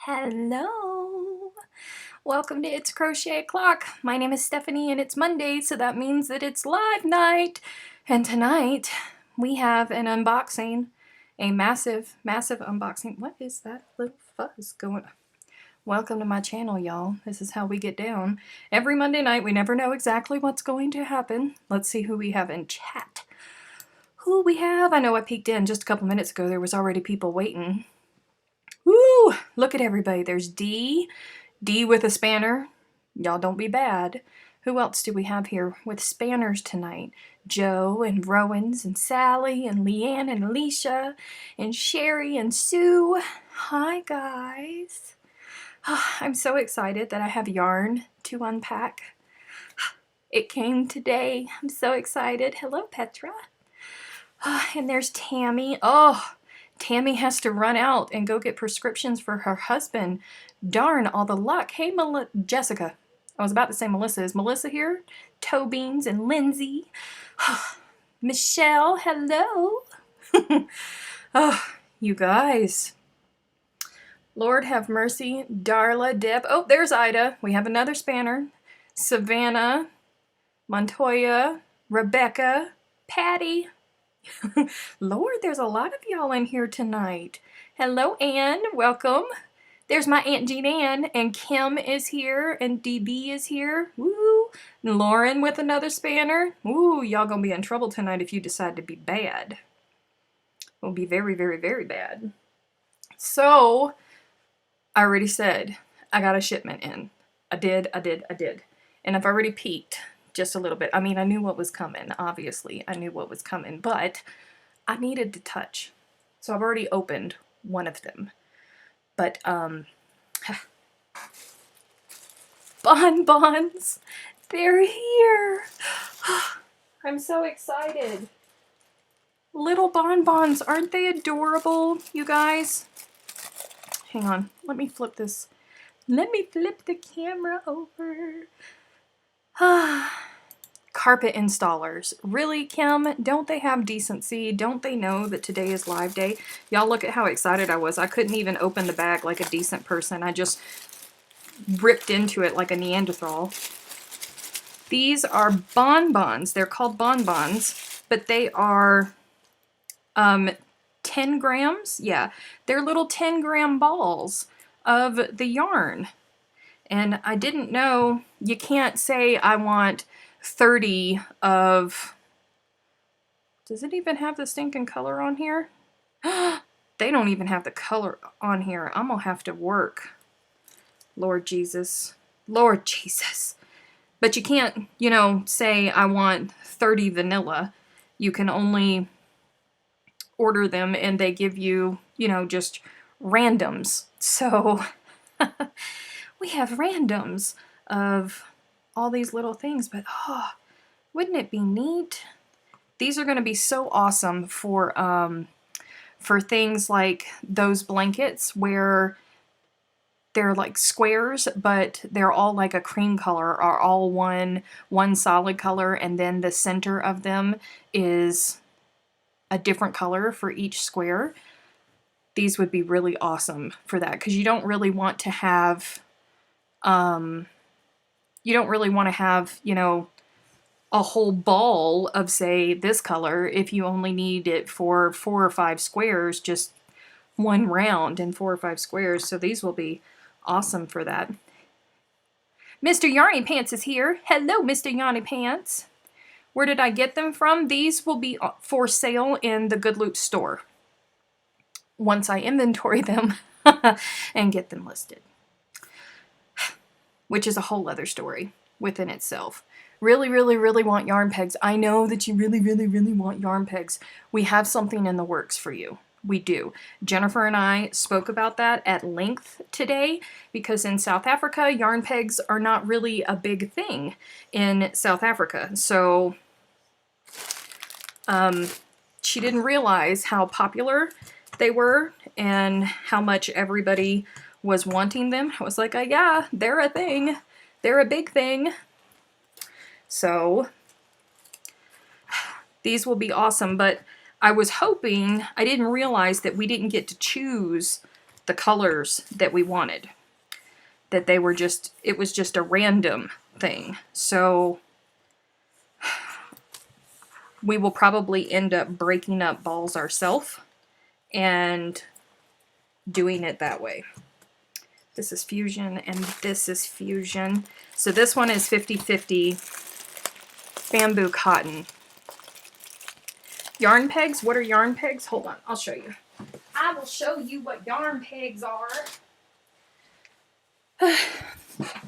Hello! Welcome to It's Crochet O'Clock. My name is Stephanie and it's Monday, so that means that it's live night. And tonight we have an unboxing, a massive unboxing. What is that little fuzz going on? Welcome to my channel, y'all. This is how we get down. Every Monday night, we never know exactly what's going to happen. Let's see who we have in chat. Who we have? I know I peeked in just a couple minutes ago. There was already people waiting. Woo! Look at everybody. There's D with a spanner. Y'all don't be bad. Who else do we have here with spanners tonight? Joe and Rowans and Sally and Leanne and Alicia and Sherry and Sue. Hi, guys. I'm so excited that I have yarn to unpack. It came today. I'm so excited. Hello, Petra. And there's Tammy. Oh, Tammy has to run out and go get prescriptions for her husband. Darn, all the luck. Hey, Jessica. I was about to say Melissa. Is Melissa here? Toe Beans and Lindsay. Michelle, hello. Oh, you guys. Lord have mercy. Darla, Deb. Oh, there's Ida. We have another spanner. Savannah, Montoya, Rebecca, Patty. Lord, there's a lot of y'all in here tonight. Hello, Anne. Welcome. There's my Aunt Jean Ann, and Kim is here, and DB is here. Woo! And Lauren with another spanner. Woo! Y'all gonna be in trouble tonight if you decide to be bad. We'll be very, very, very bad. So, I already said I got a shipment in. I did. And I've already peeked just a little bit. I mean, I knew what was coming, obviously. I knew what was coming, but I needed to touch. So I've already opened one of them. But, bonbons, they're here. I'm so excited. Little bonbons, aren't they adorable, you guys? Hang on, let me flip this. Let me flip the camera over. Carpet installers. Really, Kim? Don't they have decency? Don't they know that today is live day? Y'all look at how excited I was. I couldn't even open the bag like a decent person. I just ripped into it like a Neanderthal. These are bonbons. They're called bonbons, but they are 10 grams. Yeah, they're little 10-gram balls of the yarn. And I didn't know, you can't say I want 30 of, does it even have the stinking color on here? They don't even have the color on here. I'm gonna have to work. Lord Jesus. Lord Jesus. But you can't, you know, say I want 30 vanilla. You can only order them and they give you, you know, just randoms. So we have randoms of all these little things, but oh, wouldn't it be neat? These are going to be so awesome for things like those blankets where they're like squares, but they're all like a cream color, or all one solid color, and then the center of them is a different color for each square. These would be really awesome for that, because you don't really want to have you know, a whole ball of, say, this color if you only need it for 4 or 5 squares, just one round in 4 or 5 squares. So these will be awesome for that. Mr. Yarny Pants is here. Hello, Mr. Yarny Pants. Where did I get them from? These will be for sale in the Good Loot store once I inventory them and get them listed, which is a whole other story within itself. Really, really, really want yarn pegs. I know that you really, really, really want yarn pegs. We have something in the works for you. We do. Jennifer and I spoke about that at length today, because in South Africa, yarn pegs are not really a big thing in South Africa. So she didn't realize how popular they were and how much everybody was wanting them. I was like, yeah, they're a thing. They're a big thing. So these will be awesome, but I was hoping, I didn't realize that we didn't get to choose the colors that we wanted. That they were just, it was just a random thing. So we will probably end up breaking up balls ourselves and doing it that way. This is fusion and this is fusion. So this one is 50-50 bamboo cotton. Yarn pegs, what are yarn pegs? Hold on, I'll show you. I will show you what yarn pegs are.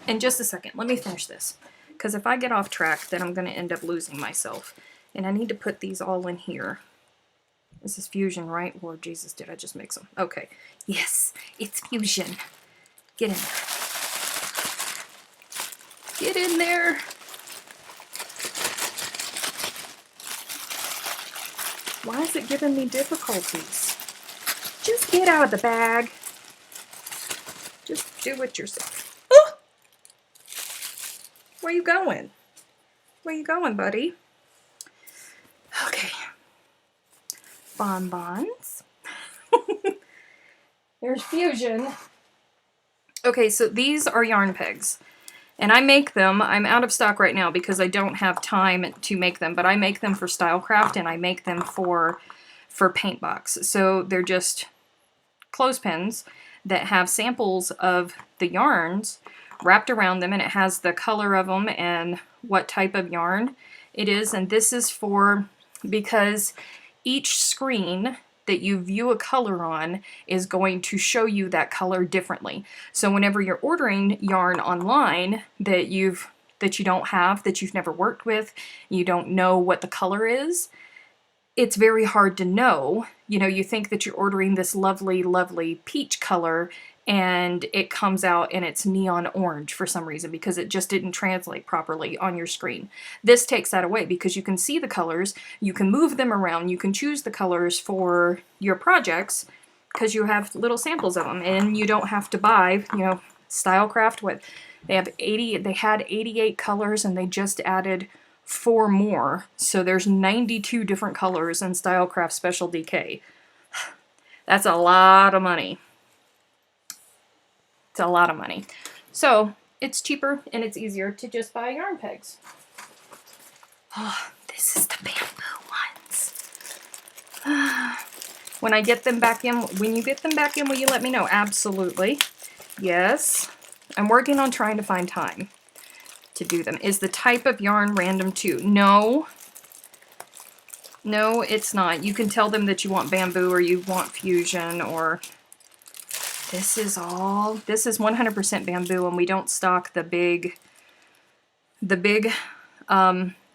In just a second, let me finish this. Because if I get off track, then I'm going to end up losing myself. And I need to put these all in here. This is fusion, right? Lord Jesus, did I just mix them? Okay. Yes, it's fusion. Get in there. Get in there. Why is it giving me difficulties? Just get out of the bag. Just do it yourself. Oh! Where you going? Where you going, buddy? Okay. Bonbons. There's fusion. Okay, so these are yarn pegs. And I make them, I'm out of stock right now because I don't have time to make them, but I make them for Stylecraft and I make them for paint box. So they're just clothespins that have samples of the yarns wrapped around them, and it has the color of them and what type of yarn it is. And this is for, because each screen that you view a color on is going to show you that color differently. So whenever you're ordering yarn online that you don't have, that you've never worked with, you don't know what the color is, it's very hard to know. You know, you think that you're ordering this lovely, lovely peach color and it comes out and it's neon orange for some reason because it just didn't translate properly on your screen. This takes that away because you can see the colors, you can move them around, you can choose the colors for your projects because you have little samples of them, and you don't have to buy, you know, Stylecraft, what, they had 88 colors and they just added 4 more. So there's 92 different colors in Stylecraft Special DK. That's a lot of money. It's a lot of money. So it's cheaper and it's easier to just buy yarn pegs. Oh, this is the bamboo ones. When I get them back in, when you get them back in, will you let me know? Absolutely. Yes. I'm working on trying to find time to do them. Is the type of yarn random too? No. No, it's not. You can tell them that you want bamboo or you want fusion, or this is 100% bamboo, and we don't stock the big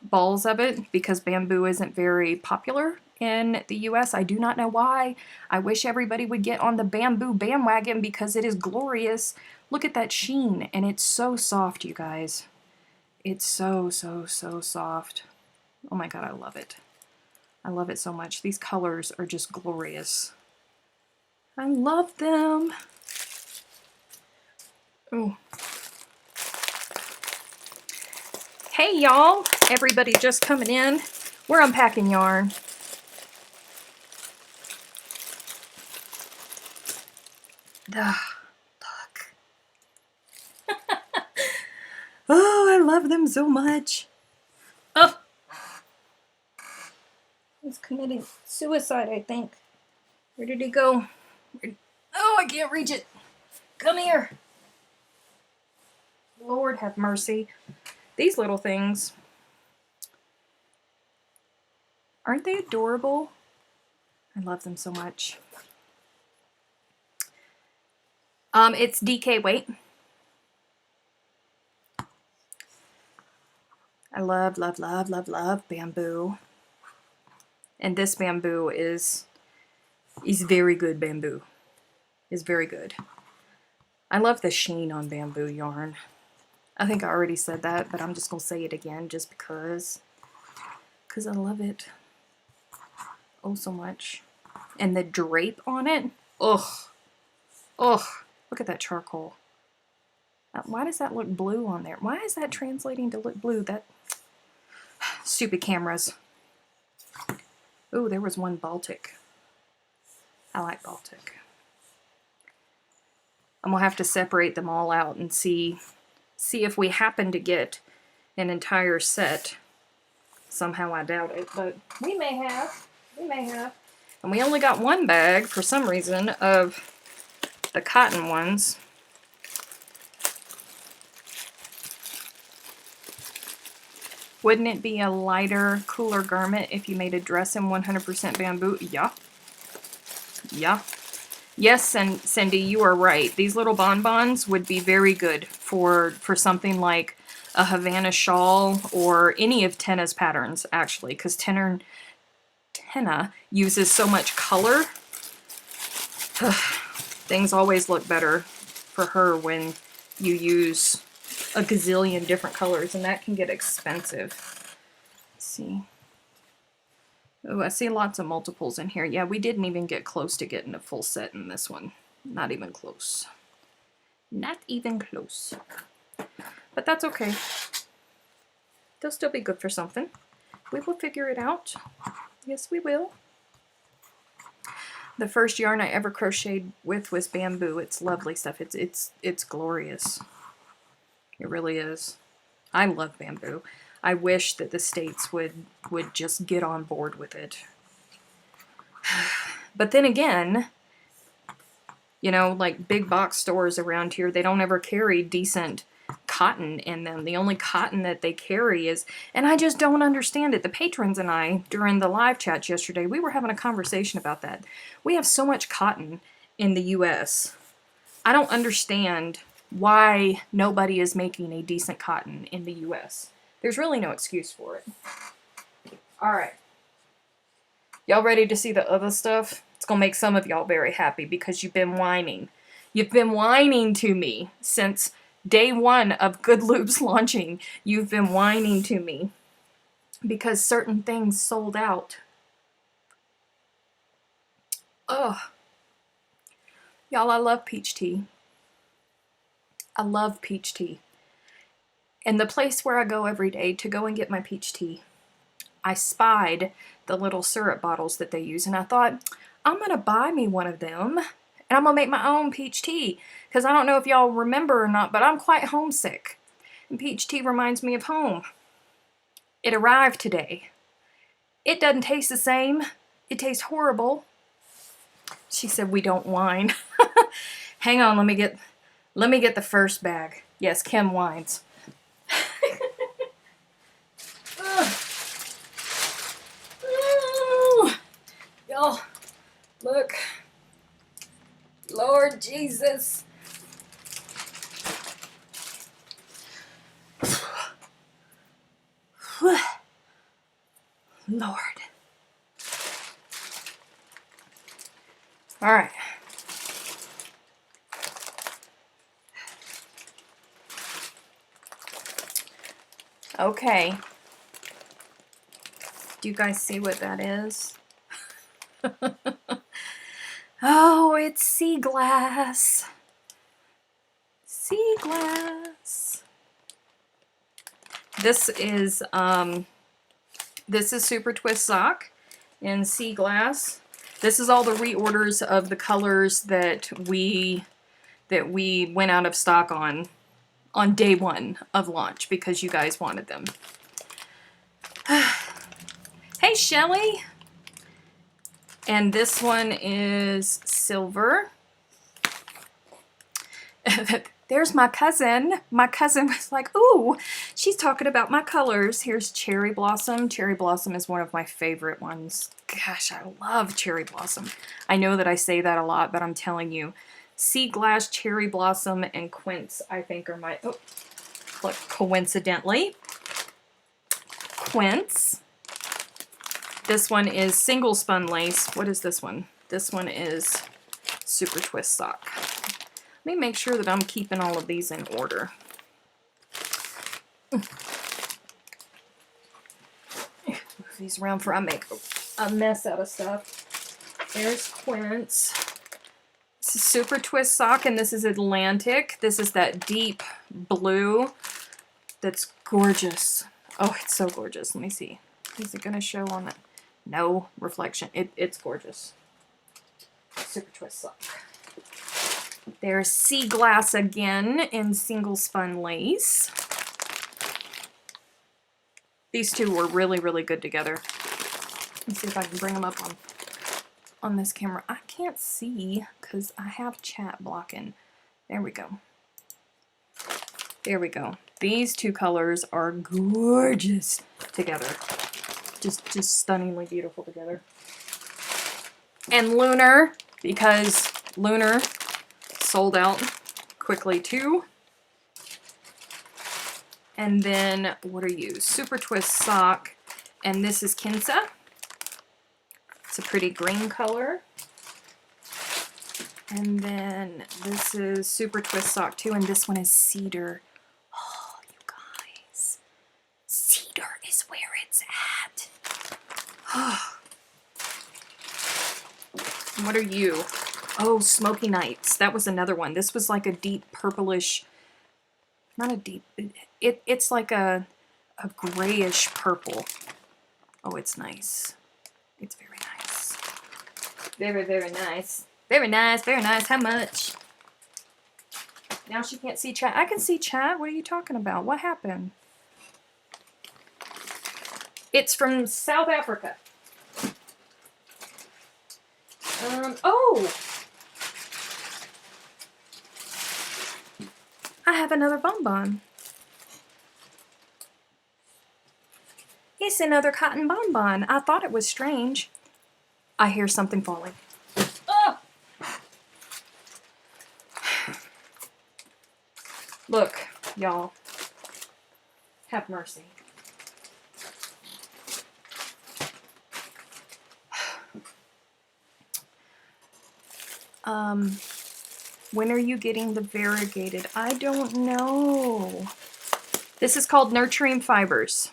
balls of it because bamboo isn't very popular in the US. I do not know why. I wish everybody would get on the bamboo bandwagon because it is glorious. Look at that sheen, and it's so soft, you guys. It's so, so, so soft. Oh my god, I love it. I love it so much. These colors are just glorious. I love them. Oh. Hey y'all, everybody just coming in. We're unpacking yarn. Look. Oh, I love them so much. Oh. He's committing suicide, I think. Where did he go? Oh, I can't reach it. Come here. Lord have mercy. These little things. Aren't they adorable? I love them so much. It's DK weight. I love, love, love, love, love bamboo. And this bamboo is very good bamboo. Is very good. I love the sheen on bamboo yarn. I think I already said that, but I'm just going to say it again just because I love it. Oh, so much. And the drape on it. Ugh. Ugh. Look at that charcoal. Why does that look blue on there? Why is that translating to look blue? That stupid cameras. Ooh, there was one Baltic. I like Baltic. I'm gonna have to separate them all out and see if we happen to get an entire set. Somehow I doubt it, but we may have. We may have. And we only got one bag, for some reason, of the cotton ones. Wouldn't it be a lighter, cooler garment if you made a dress in 100% bamboo? Yeah. Yeah. Yes, and Cindy, you are right. These little bonbons would be very good for something like a Havana shawl or any of Tenna's patterns, actually, because Tenna uses so much color. Things always look better for her when you use a gazillion different colors, and that can get expensive. Let's see. Oh, I see lots of multiples in here. Yeah, we didn't even get close to getting a full set in this one. Not even close. Not even close. But that's okay. They'll still be good for something. We will figure it out. Yes, we will. The first yarn I ever crocheted with was bamboo. It's lovely stuff. It's glorious. It really is. I love bamboo. I wish that the States would just get on board with it. But then again, you know, like big box stores around here, they don't ever carry decent cotton in them. The only cotton that they carry is, and I just don't understand it. The patrons and I, during the live chat yesterday, we were having a conversation about that. We have so much cotton in the US. I don't understand why nobody is making a decent cotton in the US. There's really no excuse for it. Alright. Y'all ready to see the other stuff? It's going to make some of y'all very happy because you've been whining. You've been whining to me since day one of Good Loops launching. You've been whining to me because certain things sold out. Ugh. Y'all, I love peach tea. I love peach tea. And the place where I go every day to go and get my peach tea, I spied the little syrup bottles that they use, and I thought, I'm going to buy me one of them, and I'm going to make my own peach tea, because I don't know if y'all remember or not, but I'm quite homesick, and peach tea reminds me of home. It arrived today. It doesn't taste the same. It tastes horrible. She said we don't whine. Hang on, let me get the first bag. Yes, Kim whines. Y'all, look. Lord Jesus. Lord. All right. Okay. Do you guys see what that is? Oh, it's sea glass. Sea glass. This is Super Twist Sock in sea glass. This is all the reorders of the colors that we went out of stock on day one of launch because you guys wanted them. Hey, Shelly. And this one is silver. There's my cousin. My cousin was like, ooh, she's talking about my colors. Here's Cherry Blossom. Cherry Blossom is one of my favorite ones. Gosh, I love Cherry Blossom. I know that I say that a lot, but I'm telling you, Sea Glass, Cherry Blossom, and Quince, I think, are my, oh, look, coincidentally, Quince. This one is single spun lace. What is this one? This one is Super Twist Sock. Let me make sure that I'm keeping all of these in order. Move these around before I make a mess out of stuff. There's Quince. This is Super Twist Sock, and this is Atlantic. This is that deep blue that's gorgeous. Oh, it's so gorgeous. Let me see. Is it going to show on that? No reflection. It's gorgeous. Super Twist Sock. There's Sea Glass again in single spun lace. These two were really, really good together. Let's see if I can bring them up on this camera. I can't see because I have chat blocking. There we go. There we go. These two colors are gorgeous together. Just stunningly beautiful together. And Lunar, because Lunar sold out quickly too. And then, what are you? Super Twist Sock. And this is Kinsa. It's a pretty green color. And then this is Super Twist Sock too, and this one is Cedar. Oh, you guys. Cedar is where it's at. What are you? Oh, Smoky Nights. That was another one. This was like a deep purplish, not a deep, it's like a grayish purple. Oh, it's nice. It's very nice. Very, very nice. Very nice, very nice. How much? Now she can't see chat. I can see chat. What are you talking about? What happened? It's from South Africa. Oh! I have another bonbon. It's another cotton bonbon. I thought it was strange. I hear something falling. Oh! Look, y'all. Have mercy. When are you getting the variegated? I don't know. This is called Nurturing Fibers.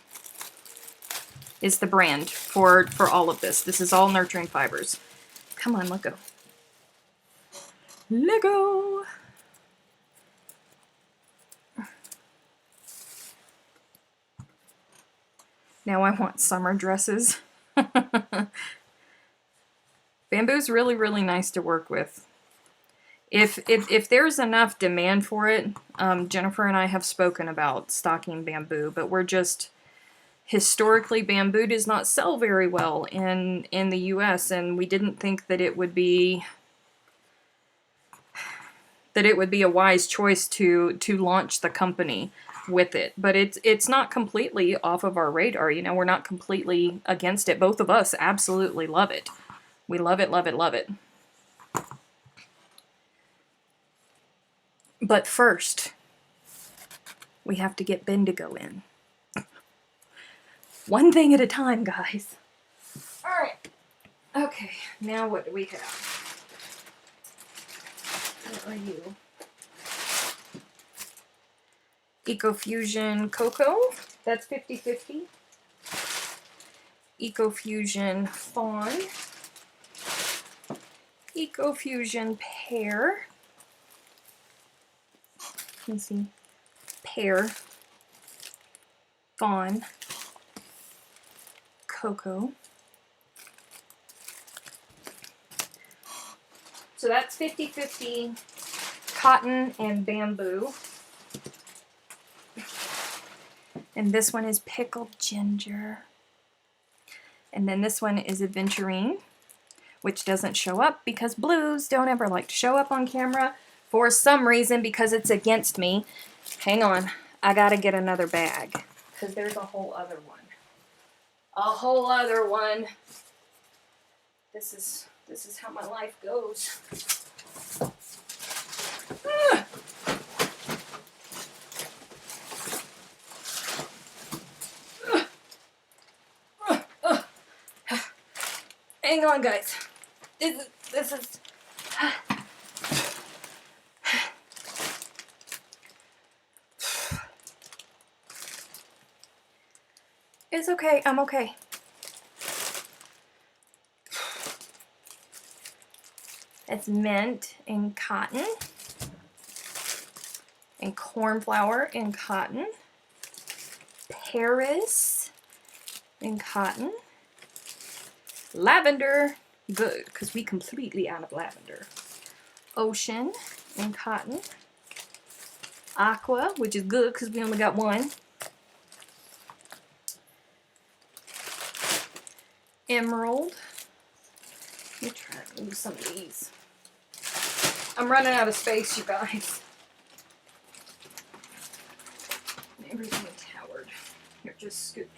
Is the brand for all of this. This is all Nurturing Fibers. Come on, let go. Let go. Now I want summer dresses. Bamboo's really, really nice to work with. If there's enough demand for it, Jennifer and I have spoken about stocking bamboo, but we're just, historically, bamboo does not sell very well in the US, and we didn't think that it would be a wise choice to launch the company with it. But it's not completely off of our radar. You know, we're not completely against it. Both of us absolutely love it. We love it, love it, love it. But first, we have to get Bendigo in. One thing at a time, guys. All right. Okay, now what do we have? What are you? Ecofusion Cocoa. That's 50/50. Ecofusion Fawn. Ecofusion Pear. You can see Pear, Fawn, Cocoa. So that's 50/50 cotton and bamboo. And this one is Pickled Ginger. And then this one is Aventurine, which doesn't show up because blues don't ever like to show up on camera for some reason, because it's against me. Hang on, I gotta get another bag because there's a whole other one. A whole other one. This is how my life goes. Hang on, guys. This is It's okay. I'm okay. It's mint in cotton and cornflower in cotton. Paris in cotton. Lavender, good, because we completely out of lavender. Ocean in cotton. Aqua, which is good because we only got one. Emerald. Let me try to use some of these. I'm running out of space, you guys. Everything towered. Here, just scoot.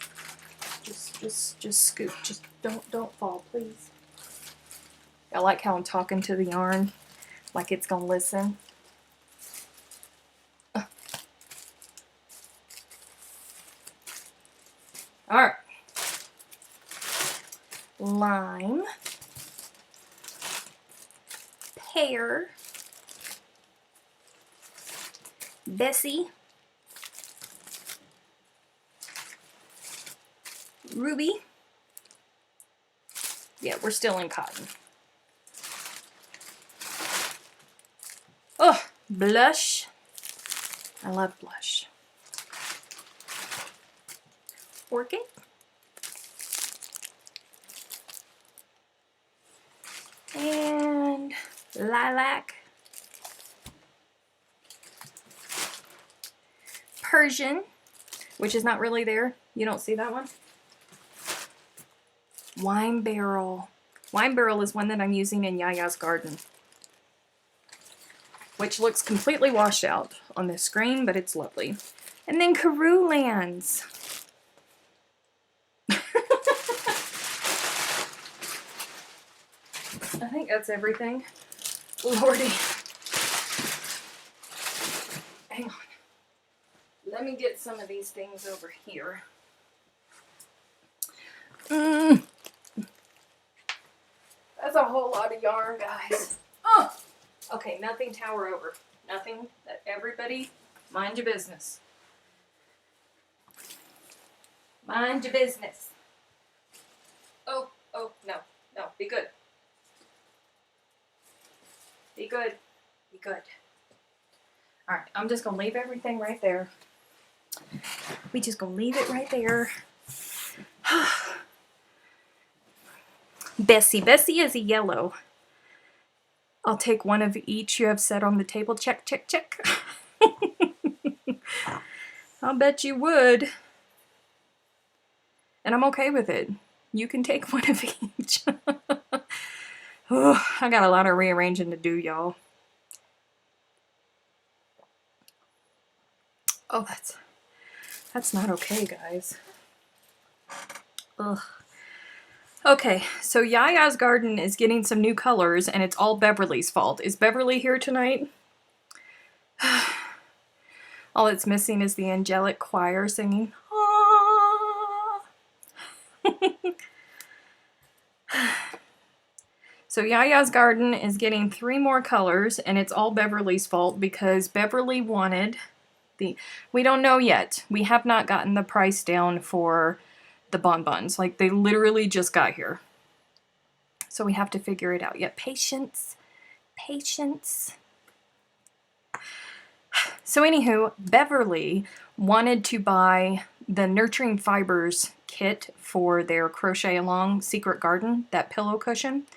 Just scoot. Just don't fall, please. I like how I'm talking to the yarn, like it's gonna listen. All right. Lime. Pear. Bessie. Ruby. Yeah, we're still in cotton. Oh, blush. I love blush. Orchid. And lilac. Persian, which is not really there. You don't see that one? Wine barrel. Wine barrel is one that I'm using in Yaya's garden, which looks completely washed out on this screen, but it's lovely. And then Karoo Lands. I think that's everything. Lordy. Hang on. Let me get some of these things over here. That's a whole lot of yarn, guys. Oh! Okay, nothing tower over. Nothing. Everybody, mind your business. Mind your business. Oh, no. No, be good. Be good. Be good. Alright, I'm just going to leave everything right there. We just going to leave it right there. Bessie. Bessie is a yellow. I'll take one of each you have set on the table. Check, check, check. I'll bet you would. And I'm okay with it. You can take one of each. I got a lot of rearranging to do, y'all. Oh, that's not okay, guys. Ugh. Okay, so Yaya's garden is getting some new colors, and it's all Beverly's fault. Is Beverly here tonight? All it's missing is the angelic choir singing. So Yaya's garden is getting 3 more colors, and it's all Beverly's fault because Beverly wanted we don't know yet. We have not gotten the price down for the bonbons. Like, they literally just got here. So we have to figure it out. Yet patience. Patience. So anywho, Beverly wanted to buy the Nurturing Fibers kit for their Crochet Along Secret Garden, that pillow cushion.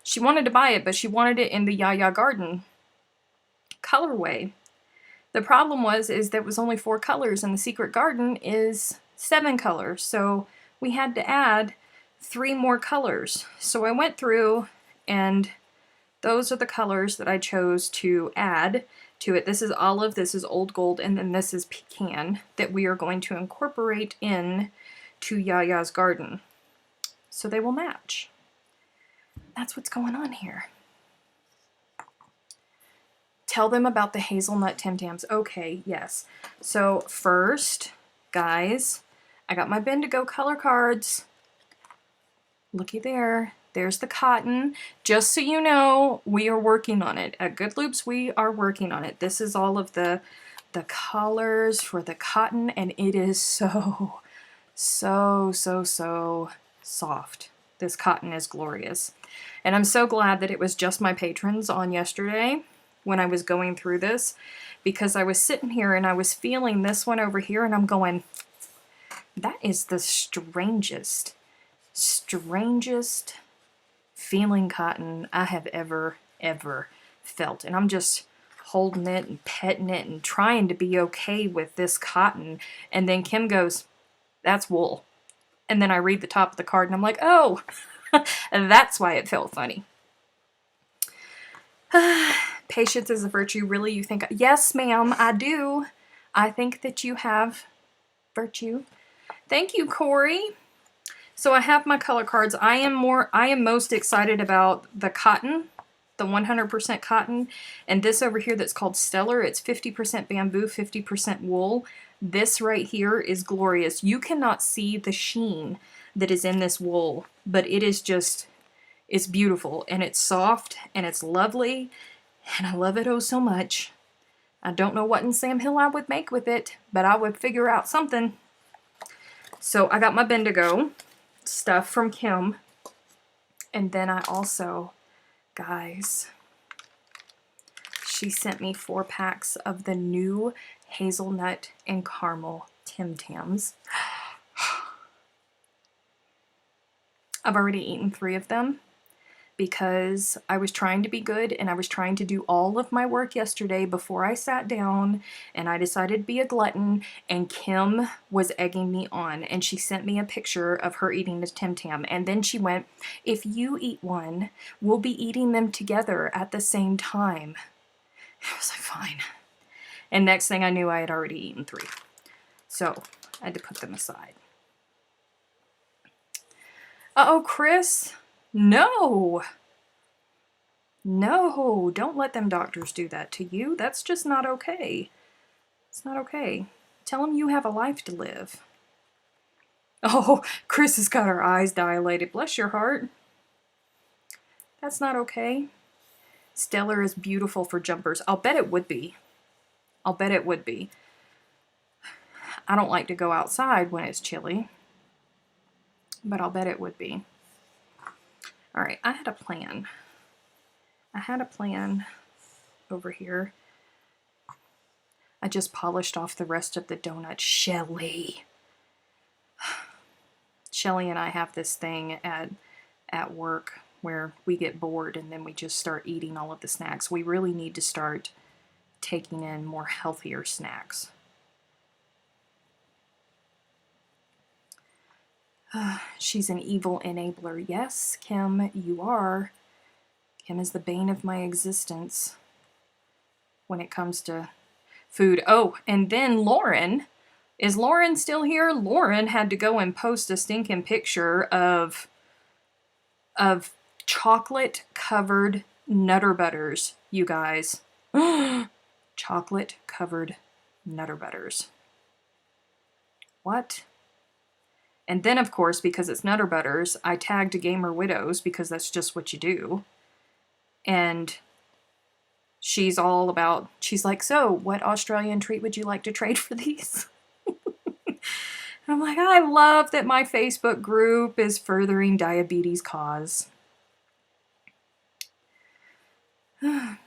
She wanted to buy it, but she wanted it in the Yaya Garden colorway. The problem is there was only 4 colors, and the Secret Garden is 7 colors. So we had to add 3 more colors. So I went through, and those are the colors that I chose to add to it. This is olive, this is old gold, and then this is pecan that we are going to incorporate in to Yaya's garden. So they will match. That's what's going on here. Tell them about the hazelnut Tim Tams. Okay, yes. So first, guys, I got my Bendigo color cards. Looky there. There's the cotton. Just so you know, we are working on it. At Good Loops, we are working on it. This is all of the colors for the cotton, and it is so soft. This cotton is glorious. And I'm so glad that it was just my patrons on yesterday when I was going through this, because I was sitting here and I was feeling this one over here, and I'm going, that is the strangest feeling cotton I have ever felt. And I'm just holding it and petting it and trying to be okay with this cotton. And then Kim goes, "That's wool." And then I read the top of the card and I'm like, oh, that's why it felt funny. Patience is a virtue. Really, you think? Yes, ma'am, I do. I think that you have virtue. Thank you, Corey. So I have my color cards. I am most excited about the cotton, the 100% cotton, and this over here that's called Stellar. It's 50% bamboo, 50% wool. This right here is glorious. You cannot see the sheen that is in this wool, but it is just, it's beautiful, and it's soft, and it's lovely, and I love it oh so much. I don't know what in Sam Hill I would make with it, but I would figure out something. So I got my Bendigo stuff from Kim, and then I also, guys, she sent me 4 packs of the new hazelnut and caramel Tim Tams. I've already eaten 3 of them because I was trying to be good and I was trying to do all of my work yesterday before I sat down, and I decided to be a glutton, and Kim was egging me on, and she sent me a picture of her eating the Tim Tam, and then she went, "If you eat one, we'll be eating them together at the same time." I was like, fine. And next thing I knew, I had already eaten 3. So I had to put them aside. Uh-oh, Chris. No. No, don't let them doctors do that to you. That's just not okay. It's not okay. Tell them you have a life to live. Oh, Chris has got her eyes dilated. Bless your heart. That's not okay. Stellar is beautiful for jumpers. I'll bet it would be. I'll bet it would be. I don't like to go outside when it's chilly, but I'll bet it would be. All right, I had a plan. I had a plan over here. I just polished off the rest of the donut. Shelly. Shelly and I have this thing at work where we get bored and then we just start eating all of the snacks. We really need to start taking in more healthier snacks. She's an evil enabler. Yes, Kim, you are. Kim is the bane of my existence when it comes to food. Oh, and then Lauren. Is Lauren still here? Lauren had to go and post a stinking picture of chocolate-covered Nutter Butters, you guys. Chocolate-covered Nutter Butters. What? And then, of course, because it's Nutter Butters, I tagged Gamer Widows because that's just what you do. And she's all about, she's like, "So, what Australian treat would you like to trade for these?" And I'm like, I love that my Facebook group is furthering diabetes cause. I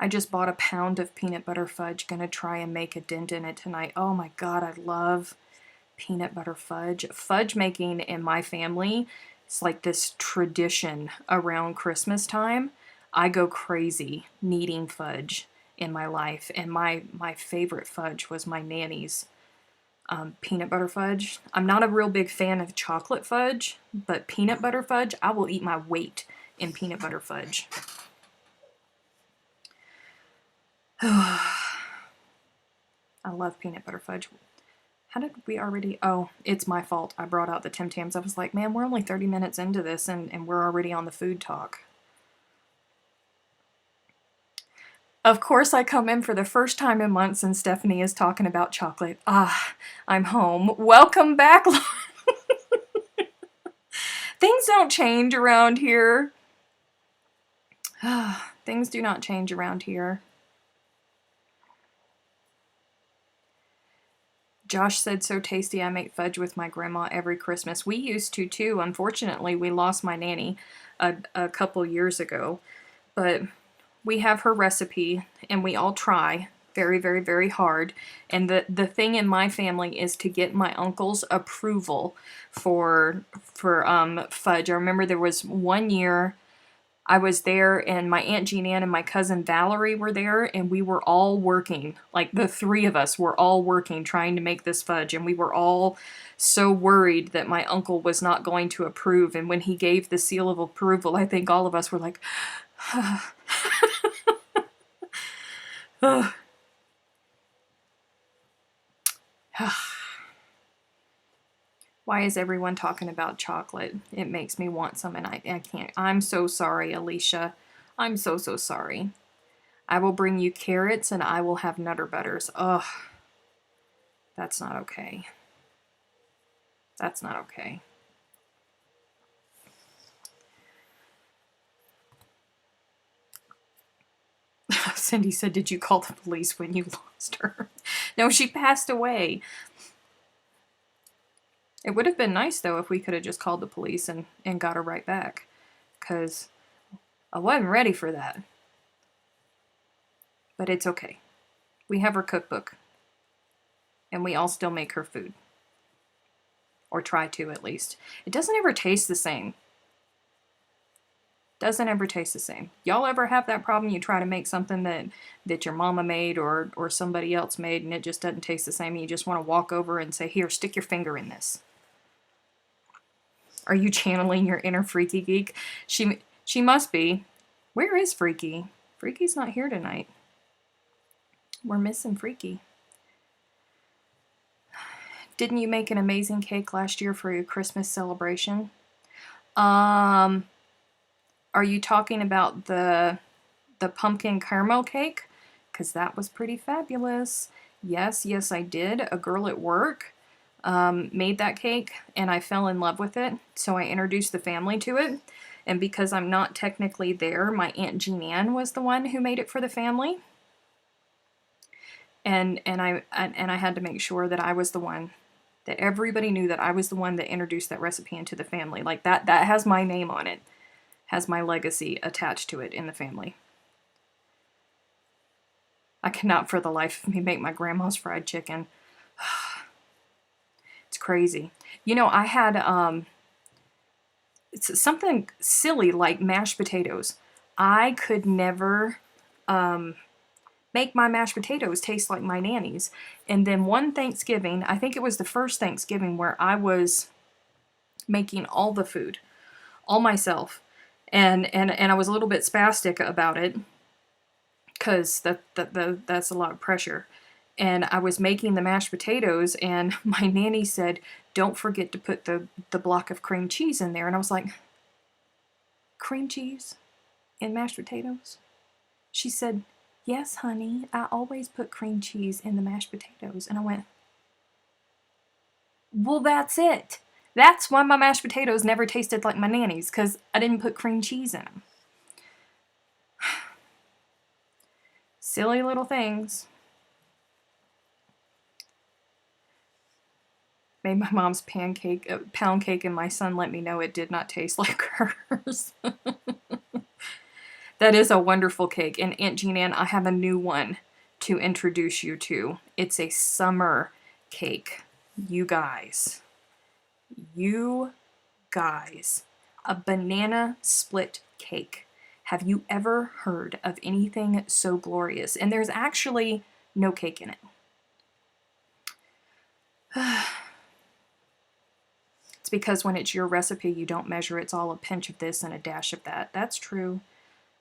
just bought a pound of peanut butter fudge. Gonna try and make a dent in it tonight. Oh my god, I love peanut butter fudge. Fudge making in my family, it's like this tradition around Christmas time. I go crazy needing fudge in my life, and my favorite fudge was my nanny's peanut butter fudge. I'm not a real big fan of chocolate fudge, but peanut butter fudge, I will eat my weight in peanut butter fudge. I love peanut butter fudge. How did we already... Oh, it's my fault. I brought out the Tim Tams. I was like, man, we're only 30 minutes into this and we're already on the food talk. Of course, I come in for the first time in months and Stephanie is talking about chocolate. Ah, I'm home. Welcome back. Things don't change around here. Things do not change around here. Josh said, "So tasty, I make fudge with my grandma every Christmas." We used to too. Unfortunately, we lost my nanny a couple years ago. But we have her recipe and we all try very, very, very hard. And the thing in my family is to get my uncle's approval for fudge. I remember there was one year I was there, and my Aunt Jean Ann and my cousin Valerie were there, and we were all working. Like, the three of us were all working trying to make this fudge, and we were all so worried that my uncle was not going to approve. And when he gave the seal of approval, I think all of us were like, why is everyone talking about chocolate? It makes me want some, and I can't. I'm so sorry, Alicia. I'm so sorry. I will bring you carrots, and I will have Nutter Butters. Ugh. That's not okay. That's not okay. Cindy said, did you call the police when you lost her? No, she passed away. It would have been nice, though, if we could have just called the police and got her right back. Because I wasn't ready for that. But it's okay. We have her cookbook. And we all still make her food. Or try to, at least. It doesn't ever taste the same. Doesn't ever taste the same. Y'all ever have that problem? You try to make something that your mama made or somebody else made, and it just doesn't taste the same, and you just want to walk over and say, here, stick your finger in this. Are you channeling your inner Freaky Geek? She must be. Where is Freaky? Freaky's not here tonight. We're missing Freaky. Didn't you make an amazing cake last year for your Christmas celebration? Are you talking about the pumpkin caramel cake? Because that was pretty fabulous. Yes, I did. A girl at work made that cake, and I fell in love with it, so I introduced the family to it. And because I'm not technically there, my Aunt Jean Ann was the one who made it for the family. And I had to make sure that I was the one, that everybody knew that I was the one that introduced that recipe into the family. Like, that has my name on it, has my legacy attached to it in the family. I cannot for the life of me make my grandma's fried chicken. It's crazy. You know, I had it's something silly like mashed potatoes. I could never make my mashed potatoes taste like my nanny's. And then one Thanksgiving, I think it was the first Thanksgiving, where I was making all the food, all myself. And I was a little bit spastic about it, because that's a lot of pressure. And I was making the mashed potatoes, and my nanny said, don't forget to put the block of cream cheese in there. And I was like, cream cheese in mashed potatoes? She said, yes, honey, I always put cream cheese in the mashed potatoes. And I went, well, that's it. That's why my mashed potatoes never tasted like my nanny's, because I didn't put cream cheese in them. Silly little things. Made my mom's pound cake, and my son let me know it did not taste like hers. That is a wonderful cake. And Aunt Jean Ann, I have a new one to introduce you to. It's a summer cake. You guys. A banana split cake. Have you ever heard of anything so glorious? And there's actually no cake in it. It's because when it's your recipe, you don't measure. It's all a pinch of this and a dash of that. That's true.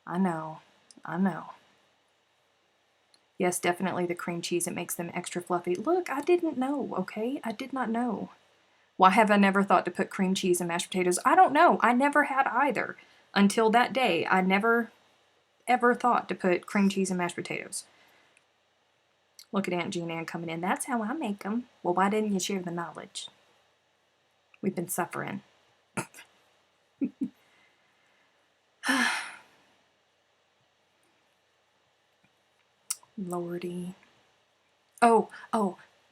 I know. Yes, definitely the cream cheese. It makes them extra fluffy. Look, I didn't know, okay? I did not know. Why have I never thought to put cream cheese in mashed potatoes? I don't know. I never had either. Until that day, I never, ever thought to put cream cheese in mashed potatoes. Look at Aunt Jean Ann coming in. That's how I make them. Well, why didn't you share the knowledge? We've been suffering. Lordy. Oh,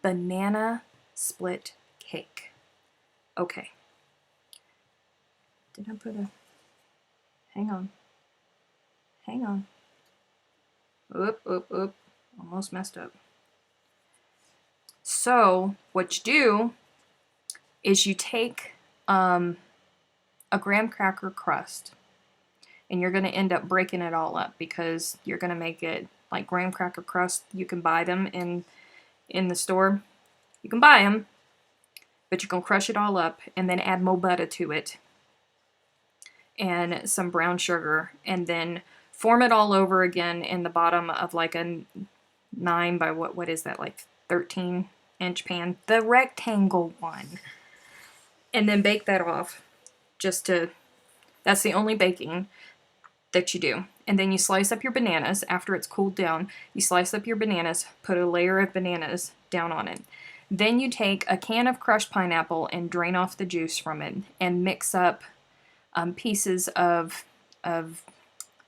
banana split cake. Okay. Did I put a... Hang on. Oop. Almost messed up. So, what you do is you take a graham cracker crust, and you're going to end up breaking it all up because you're going to make it like graham cracker crust. You can buy them in the store. You can buy them, but you're going to crush it all up and then add more butter to it and some brown sugar, and then form it all over again in the bottom of like a 9 by what is that, like 13-inch pan, the rectangle one, and then bake that off. That's the only baking that you do. And then you slice up your bananas after it's cooled down. You slice up your bananas, put a layer of bananas down on it. Then you take a can of crushed pineapple and drain off the juice from it and mix up pieces of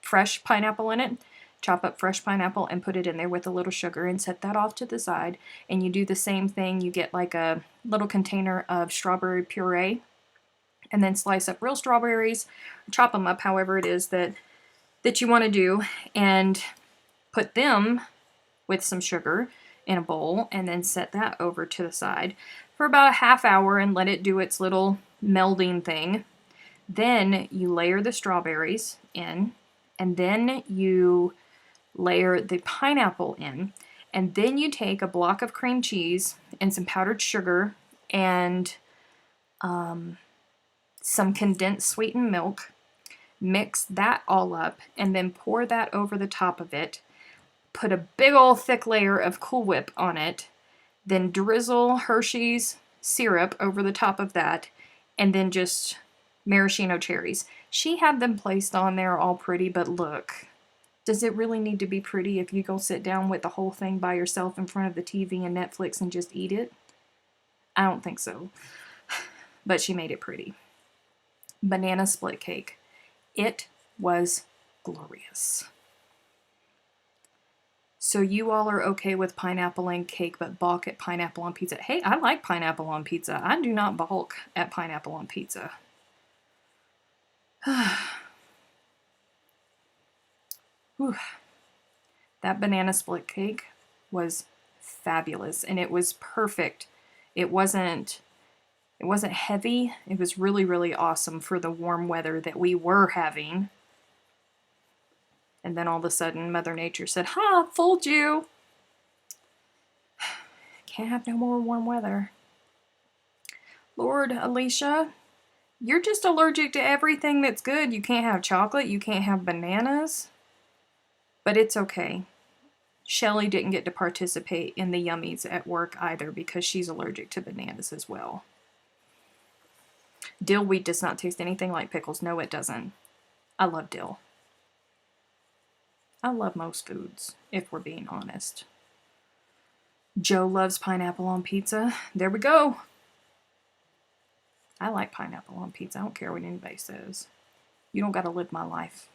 fresh pineapple in it. Chop up fresh pineapple and put it in there with a little sugar and set that off to the side. And you do the same thing. You get like a little container of strawberry puree and then slice up real strawberries, chop them up however it is that you want to do, and put them with some sugar in a bowl and then set that over to the side for about a half hour and let it do its little melding thing. Then you layer the strawberries in, and then you layer the pineapple in, and then you take a block of cream cheese and some powdered sugar and some condensed sweetened milk, mix that all up, and then pour that over the top of it. Put a big old thick layer of Cool Whip on it, then drizzle Hershey's syrup over the top of that, and then just maraschino cherries. She had them placed on there all pretty, but look, does it really need to be pretty if you go sit down with the whole thing by yourself in front of the TV and Netflix and just eat it? I don't think so. But she made it pretty. Banana split cake. It was glorious. So you all are okay with pineapple and cake, but balk at pineapple on pizza. Hey, I like pineapple on pizza. I do not balk at pineapple on pizza. Whew. That banana split cake was fabulous, and it was perfect. It wasn't heavy. It was really, really awesome for the warm weather that we were having. And then all of a sudden, Mother Nature said, "Ha, fooled you. Can't have no more warm weather." Lord, Alicia, you're just allergic to everything that's good. You can't have chocolate. You can't have bananas. But it's okay. Shelly didn't get to participate in the yummies at work either because she's allergic to bananas as well. Dill wheat does not taste anything like pickles. No, it doesn't. I love dill. I love most foods, if we're being honest. Joe loves pineapple on pizza. There we go. I like pineapple on pizza. I don't care what anybody says. You don't got to live my life.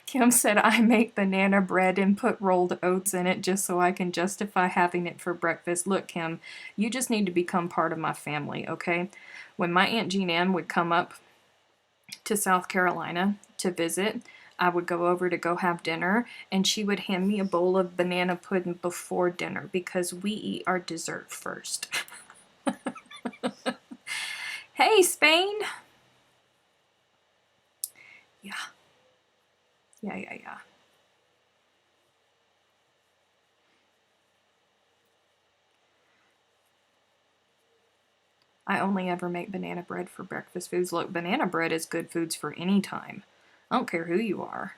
Kim said, I make banana bread and put rolled oats in it just so I can justify having it for breakfast. Look, Kim, you just need to become part of my family, okay? When my Aunt Jean Ann would come up to South Carolina to visit, I would go over to go have dinner, and she would hand me a bowl of banana pudding before dinner because we eat our dessert first. Hey, Spain! Yeah. Yeah. I only ever make banana bread for breakfast foods. Look, banana bread is good foods for any time. I don't care who you are.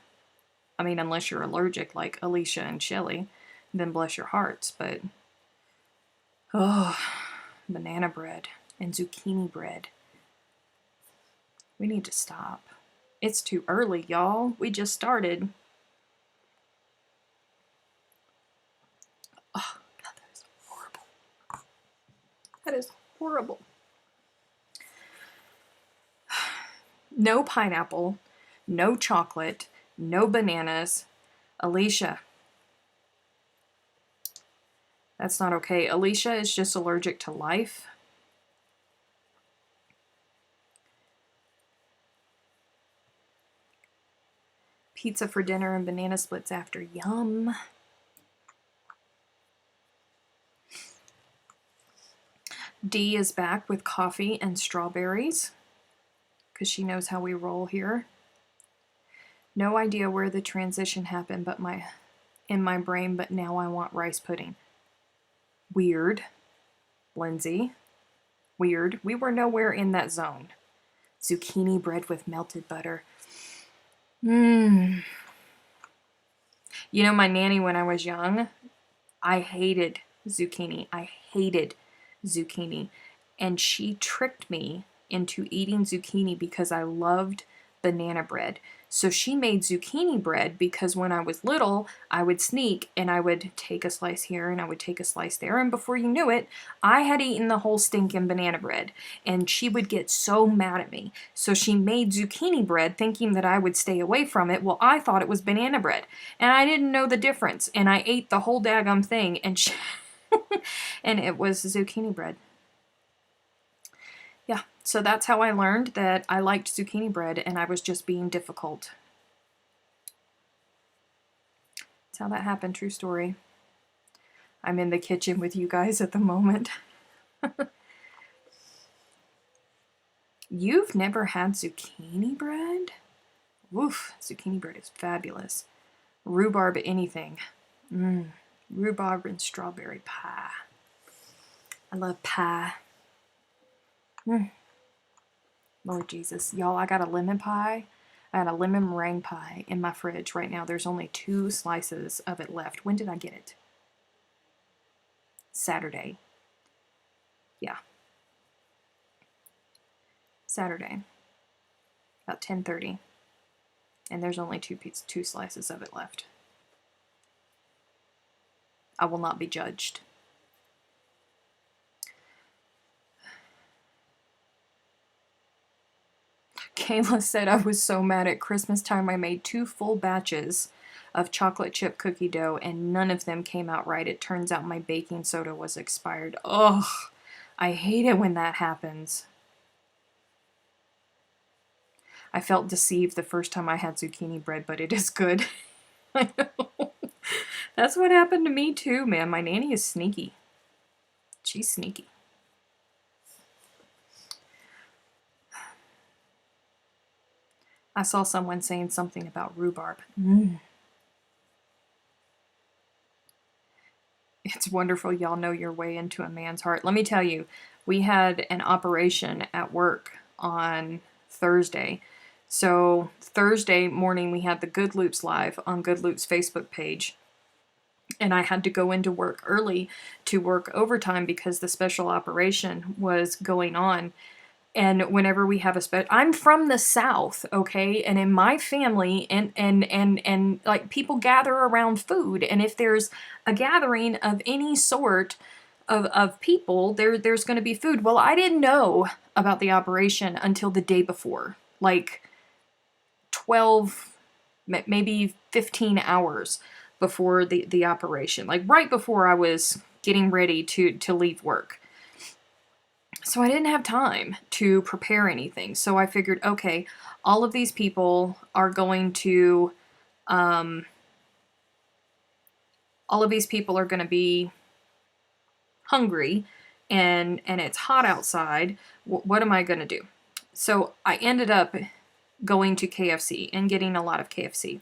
I mean, unless you're allergic like Alicia and Shelly, then bless your hearts, but oh, banana bread and zucchini bread. We need to stop. It's too early, y'all. We just started. Oh, God, that is horrible. That is horrible. No pineapple, no chocolate, no bananas. Alicia. That's not okay. Alicia is just allergic to life. Pizza for dinner and banana splits after. Yum. Dee is back with coffee and strawberries because she knows how we roll here. No idea where the transition happened in my brain, but now I want rice pudding. Weird, Lindsay. Weird. We were nowhere in that zone. Zucchini bread with melted butter. Mmm. You know, my nanny when I was young, I hated zucchini. I hated zucchini. And she tricked me into eating zucchini because I loved banana bread. So she made zucchini bread because when I was little, I would sneak and I would take a slice here and I would take a slice there. And before you knew it, I had eaten the whole stinking banana bread. And she would get so mad at me. So she made zucchini bread thinking that I would stay away from it. Well, I thought it was banana bread. And I didn't know the difference. And I ate the whole daggum thing. And and it was zucchini bread. Yeah, so that's how I learned that I liked zucchini bread and I was just being difficult. That's how that happened, true story. I'm in the kitchen with you guys at the moment. You've never had zucchini bread? Woof, zucchini bread is fabulous. Rhubarb anything. Rhubarb and strawberry pie. I love pie. Lord Jesus. Y'all, I got a lemon pie. I got a lemon meringue pie in my fridge right now. There's only 2 slices of it left. When did I get it? Saturday. Yeah. Saturday. About 10:30. And there's only 2 slices of it left. I will not be judged. Kayla said I was so mad at Christmas time I made 2 full batches of chocolate chip cookie dough and none of them came out right. It turns out my baking soda was expired. Ugh, I hate it when that happens. I felt deceived the first time I had zucchini bread, but it is good. I know. That's what happened to me too, man. My nanny is sneaky. She's sneaky. I saw someone saying something about rhubarb. It's wonderful y'all know your way into a man's heart. Let me tell you, we had an operation at work on Thursday. So Thursday morning we had the Good Loops live on Good Loops Facebook page. And I had to go into work early to work overtime because the special operation was going on. And whenever we have I'm from the South, okay? And in my family and like people gather around food. And if there's a gathering of any sort of people, there's going to be food. Well, I didn't know about the operation until the day before, like 12, maybe 15 hours before the operation, like right before I was getting ready to leave work. So I didn't have time to prepare anything. So I figured, okay, all of these people are going to, be hungry and it's hot outside. What am I going to do? So I ended up going to KFC and getting a lot of KFC.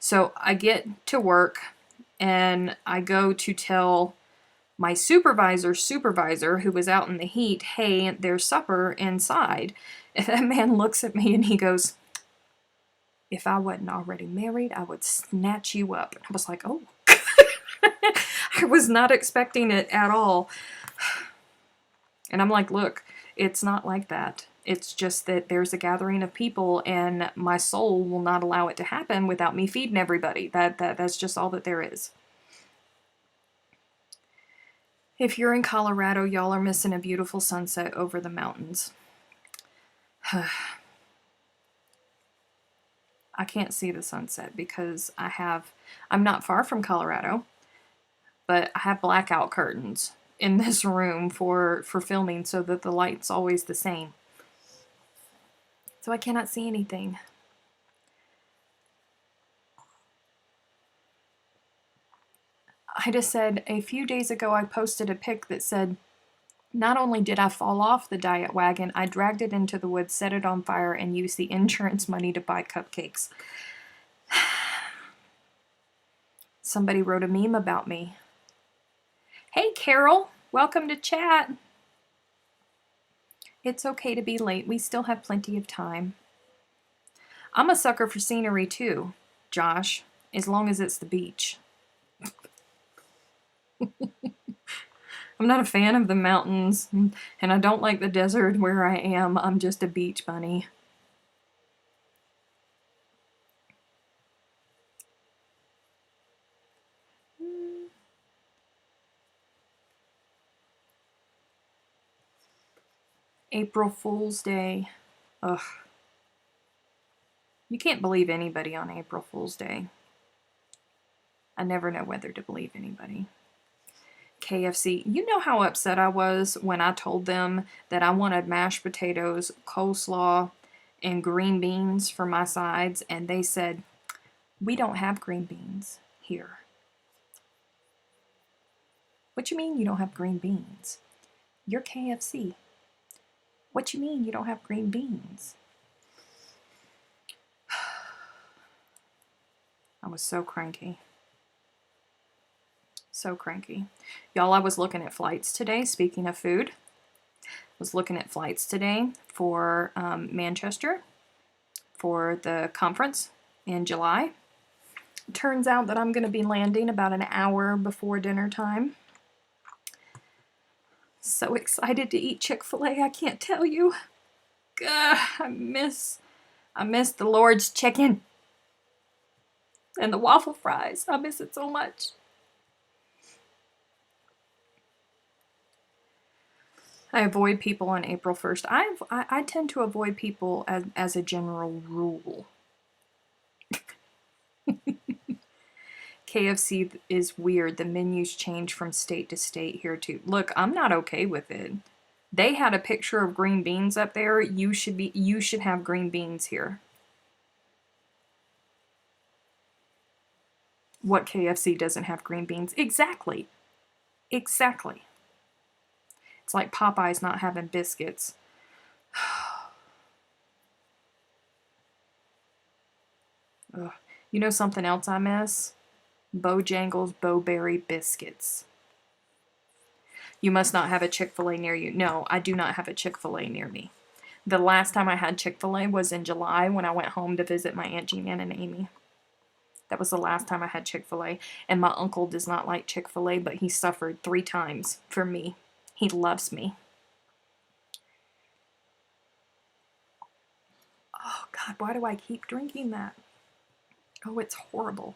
So I get to work and I go to tell my supervisor who was out in the heat, hey, there's supper inside. And that man looks at me and he goes, if I wasn't already married, I would snatch you up. And I was like, oh. I was not expecting it at all. And I'm like, look, it's not like that. It's just that there's a gathering of people and my soul will not allow it to happen without me feeding everybody. That's just all that there is. If you're in Colorado, y'all are missing a beautiful sunset over the mountains. I can't see the sunset because I'm not far from Colorado, but I have blackout curtains in this room for filming so that the light's always the same. So I cannot see anything. I just said a few days ago I posted a pic that said, Not only did I fall off the diet wagon, I dragged it into the woods, set it on fire, and used the insurance money to buy cupcakes. Somebody wrote a meme about me. Hey, Carol, welcome to chat. It's okay to be late. We still have plenty of time. I'm a sucker for scenery too, Josh, as long as it's the beach. I'm not a fan of the mountains, and I don't like the desert where I am. I'm just a beach bunny. April Fool's Day. Ugh. You can't believe anybody on April Fool's Day. I never know whether to believe anybody. KFC. You know how upset I was when I told them that I wanted mashed potatoes, coleslaw, and green beans for my sides, and they said, we don't have green beans here. What you mean you don't have green beans? You're KFC. What you mean you don't have green beans? I was so cranky. So cranky. Y'all, I was looking at flights today, speaking of food. I was looking at flights today for Manchester for the conference in July. It turns out that I'm going to be landing about an hour before dinner time. So excited to eat Chick-fil-A, I can't tell you. I miss the Lord's chicken. And the waffle fries. I miss it so much. I avoid people on April 1st. I tend to avoid people as a general rule. KFC is weird. The menus change from state to state here too. Look, I'm not okay with it. They had a picture of green beans up there. You should have green beans here. What KFC doesn't have green beans? Exactly. Exactly. It's like Popeye's not having biscuits. Ugh. You know something else I miss? Bojangles Bowberry biscuits. You must not have a Chick-fil-A near you. No, I do not have a Chick-fil-A near me. The last time I had Chick-fil-A was in July when I went home to visit my Aunt Jean and Amy. That was the last time I had Chick-fil-A. And my uncle does not like Chick-fil-A, but he suffered 3 times for me. He loves me. Oh, God, why do I keep drinking that? Oh, it's horrible.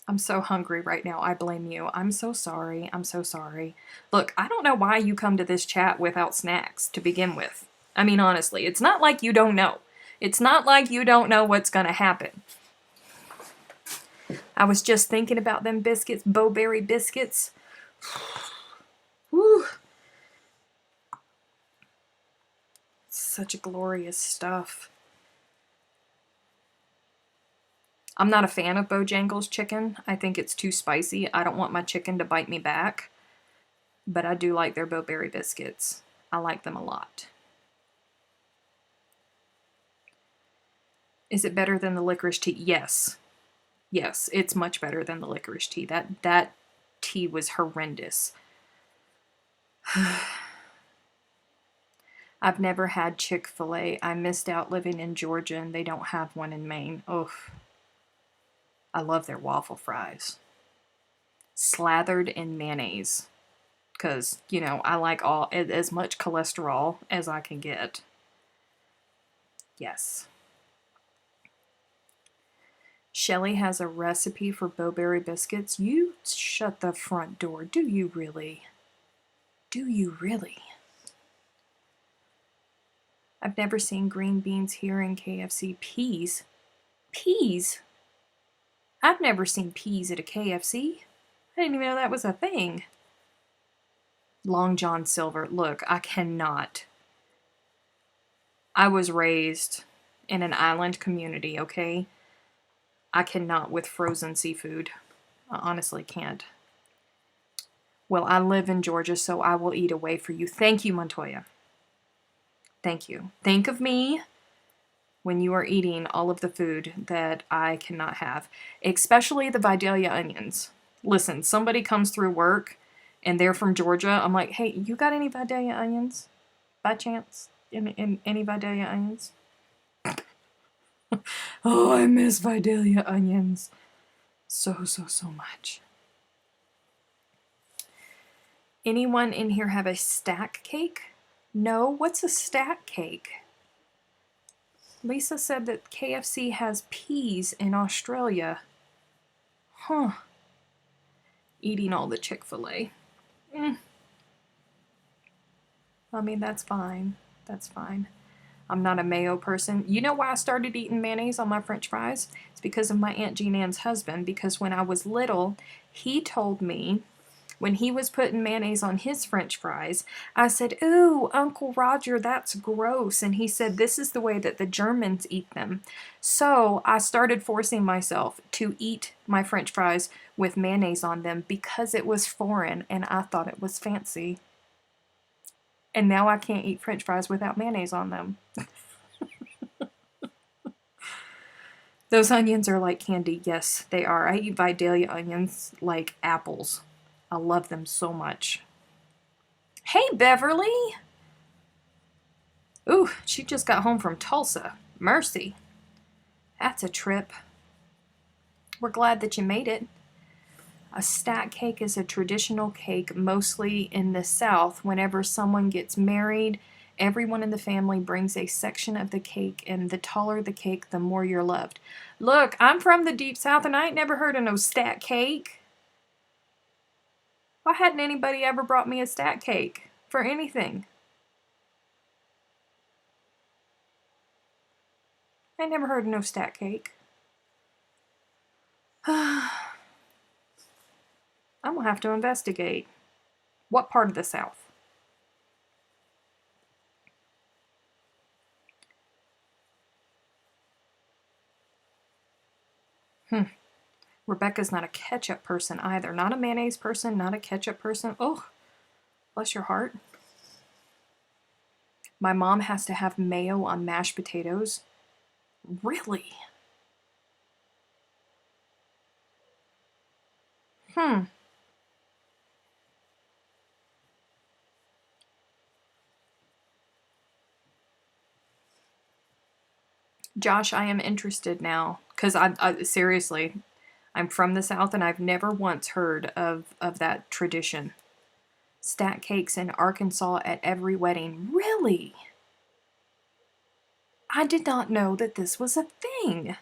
I'm so hungry right now. I blame you. I'm so sorry. I'm so sorry. Look, I don't know why you come to this chat without snacks to begin with. I mean, honestly, it's not like you don't know. It's not like you don't know what's going to happen. I was just thinking about them biscuits, Bowberry biscuits. Whew. Such glorious stuff. I'm not a fan of Bojangles chicken. I think it's too spicy. I don't want my chicken to bite me back. But I do like their Bowberry biscuits. I like them a lot. Is it better than the licorice tea? Yes. Yes, it's much better than the licorice tea. That tea was horrendous. I've never had Chick-fil-A. I missed out living in Georgia and they don't have one in Maine. Oof. I love their waffle fries. Slathered in mayonnaise. Because, you know, I like as much cholesterol as I can get. Yes. Shelly has a recipe for Bowberry biscuits. You shut the front door. Do you really? Do you really? I've never seen green beans here in KFC. Peas? Peas? I've never seen peas at a KFC. I didn't even know that was a thing. Long John Silver. Look, I cannot. I was raised in an island community, okay? I cannot with frozen seafood. I honestly can't. Well, I live in Georgia, so I will eat away for you. Thank you, Montoya. Thank you. Think of me when you are eating all of the food that I cannot have, especially the Vidalia onions. Listen, somebody comes through work and they're from Georgia. I'm like, hey, you got any Vidalia onions by chance? Any Vidalia onions? Oh, I miss Vidalia onions so, so, so much. Anyone in here have a stack cake? No? What's a stack cake? Lisa said that KFC has peas in Australia. Huh. Eating all the Chick-fil-A. I mean, that's fine. That's fine. I'm not a mayo person. You know why I started eating mayonnaise on my French fries? It's because of my Aunt Jean Ann's husband. Because when I was little, he told me when he was putting mayonnaise on his French fries, I said, "Ooh, Uncle Roger, that's gross." And he said, "This is the way that the Germans eat them." So I started forcing myself to eat my French fries with mayonnaise on them because it was foreign and I thought it was fancy. And now I can't eat French fries without mayonnaise on them. Those onions are like candy. Yes, they are. I eat Vidalia onions like apples. I love them so much. Hey, Beverly! Ooh, she just got home from Tulsa. Mercy. That's a trip. We're glad that you made it. A stack cake is a traditional cake, mostly in the South. Whenever someone gets married, everyone in the family brings a section of the cake, and the taller the cake, the more you're loved. Look, I'm from the Deep South, and I ain't never heard of no stack cake. Why hadn't anybody ever brought me a stack cake for anything? I never heard of no stack cake. I'm gonna have to investigate. What part of the South? Rebecca's not a ketchup person either. Not a mayonnaise person, not a ketchup person. Oh, bless your heart. My mom has to have mayo on mashed potatoes. Really? Josh, I am interested now. Because I seriously, I'm from the South and I've never once heard of that tradition. Stack cakes in Arkansas at every wedding. Really? I did not know that this was a thing.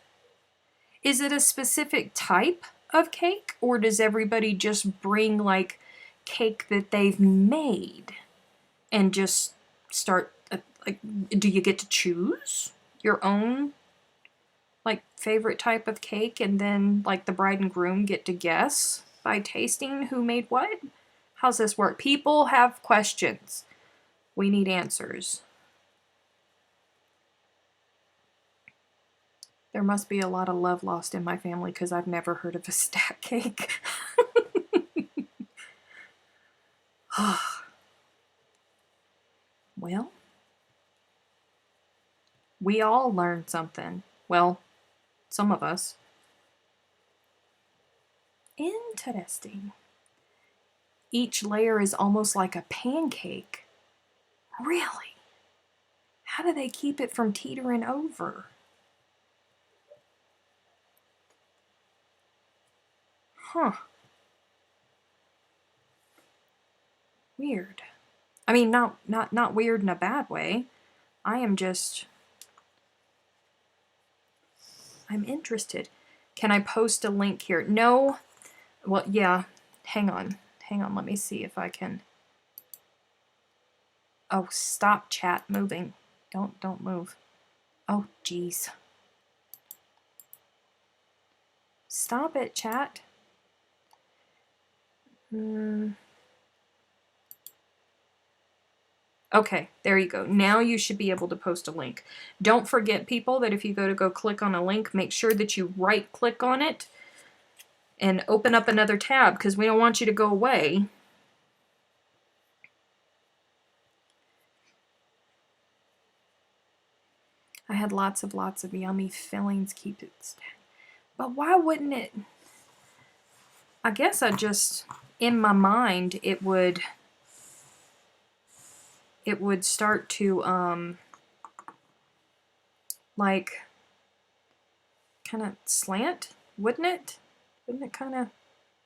Is it a specific type of cake, or does everybody just bring like cake that they've made and just start like, do you get to choose your own like favorite type of cake, and then like the bride and groom get to guess by tasting who made what? How's this work? People have questions. We need answers. There must be a lot of love lost in my family because I've never heard of a stack cake. Well, we all learned something. Well, some of us. Interesting. Each layer is almost like a pancake. Really? How do they keep it from teetering over? Huh. Weird. I mean, not weird in a bad way. I'm interested. Can I post a link here? No. Well, yeah. Hang on. Let me see if I can. Oh, stop chat moving. Don't move. Oh, jeez. Stop it, chat. Okay, there you go. Now you should be able to post a link. Don't forget, people, that if you go click on a link, make sure that you right click on it and open up another tab, because we don't want you to go away. I had lots of yummy fillings. Keep it. But why wouldn't it? I guess I just, in my mind, it would start to, like, kind of slant, wouldn't it? Wouldn't it kind of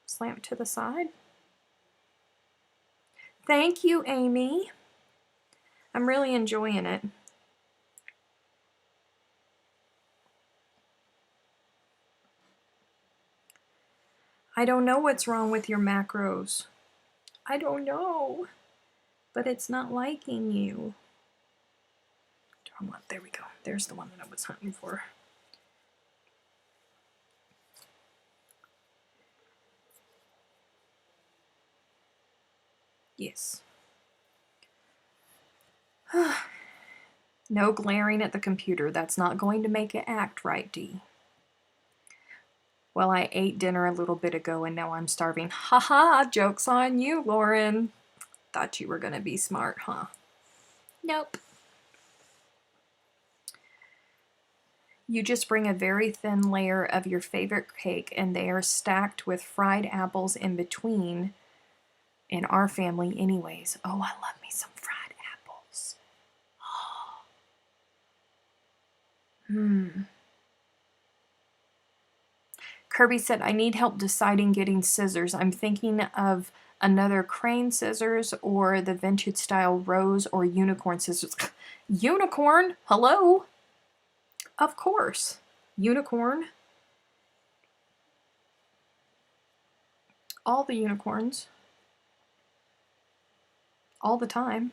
slant to the side? Thank you, Amy. I'm really enjoying it. I don't know what's wrong with your macros. I don't know. But it's not liking you. There we go. There's the one that I was hunting for. Yes. No glaring at the computer. That's not going to make it act right, Dee. Well, I ate dinner a little bit ago and now I'm starving. Haha, joke's on you, Lauren. Thought you were going to be smart, huh? Nope. You just bring a very thin layer of your favorite cake and they are stacked with fried apples in between. In our family anyways. Oh, I love me some fried apples. Kirby said, I need help deciding getting scissors. I'm thinking of another crane scissors or the vintage style rose or unicorn scissors. Unicorn? Hello? Of course. Unicorn. All the unicorns. All the time.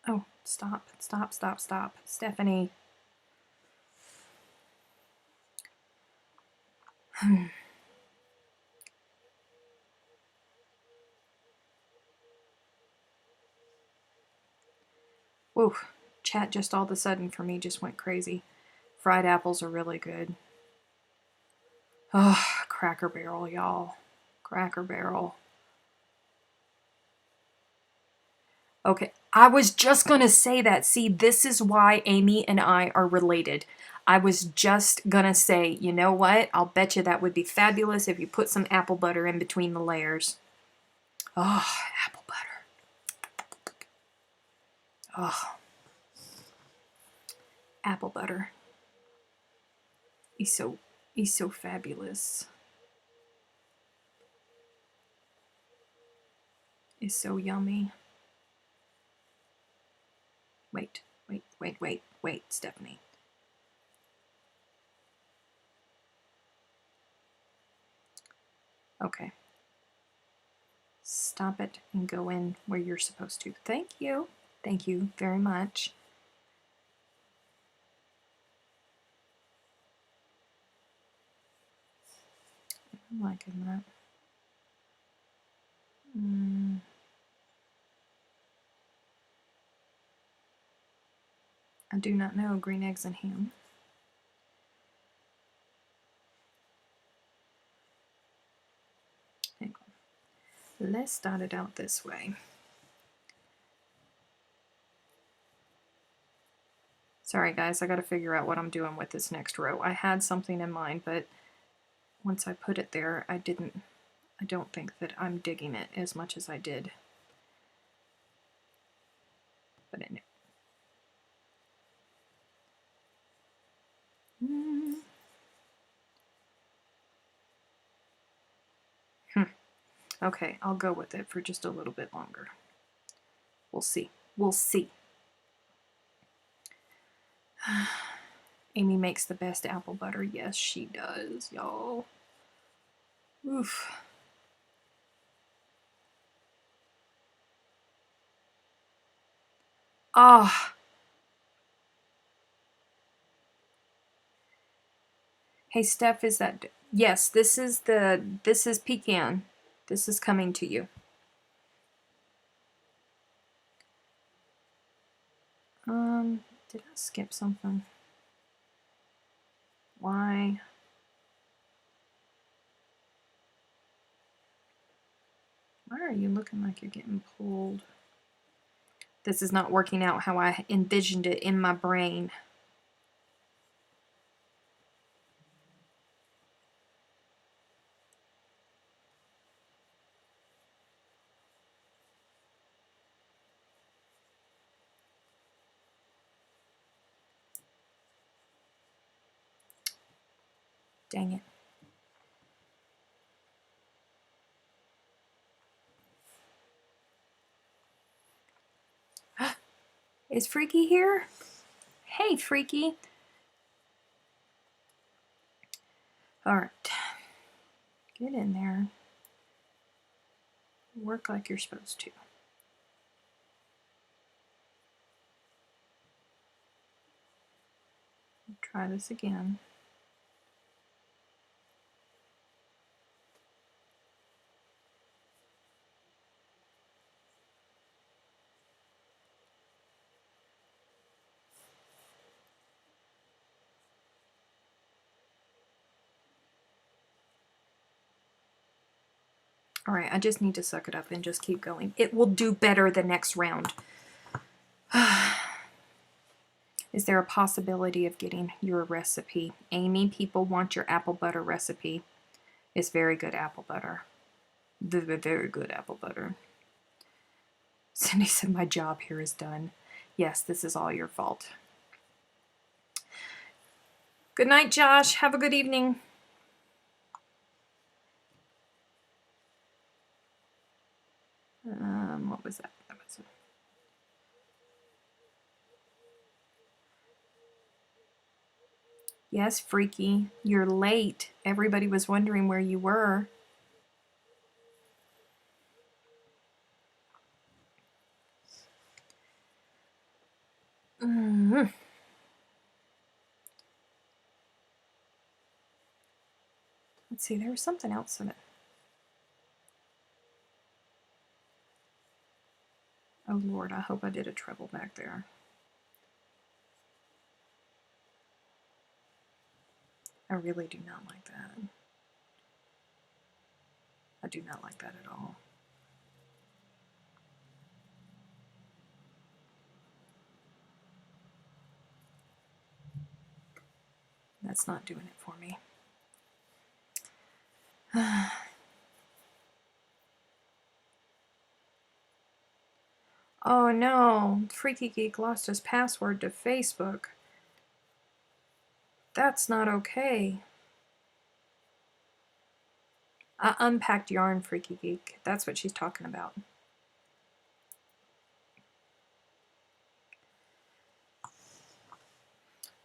Oh, stop. Stephanie. Whoa, chat just all of a sudden for me just went crazy. Fried apples are really good. Oh, Cracker Barrel, y'all. Cracker Barrel. Okay, I was just going to say that. See, this is why Amy and I are related. I was just going to say, you know what? I'll bet you that would be fabulous if you put some apple butter in between the layers. Oh, apple butter. Oh. Apple butter. He's so fabulous. It's so yummy. Wait, Stephanie. Okay. Stop it and go in where you're supposed to. Thank you. Thank you very much. I'm liking that. I do not know green eggs and ham. Hang on. Let's start it out this way. Sorry guys, I gotta figure out what I'm doing with this next row. I had something in mind, but once I put it there, I don't think that I'm digging it as much as I did. But anyway. Okay, I'll go with it for just a little bit longer. We'll see. We'll see. Amy makes the best apple butter. Yes, she does, y'all. Oof. Ah. Hey, Steph, is that... Yes, this is pecan. This is coming to you. Did I skip something? Why? Why are you looking like you're getting pulled? This is not working out how I envisioned it in my brain. Dang it. Is Freaky here? Hey, Freaky. All right. Get in there. Work like you're supposed to. Try this again. All right, I just need to suck it up and just keep going. It will do better the next round. Is there a possibility of getting your recipe? Amy, people want your apple butter recipe. It's very good apple butter. Very good apple butter. Cindy said, my job here is done. Yes, this is all your fault. Good night, Josh. Have a good evening. What was that? That was Yes, Freaky. You're late. Everybody was wondering where you were. Let's see, there was something else in it. Oh Lord, I hope I did a treble back there. I really do not like that. I do not like that at all. That's not doing it for me. Oh no, Freaky Geek lost his password to Facebook. That's not okay. I unpacked yarn, Freaky Geek. That's what she's talking about.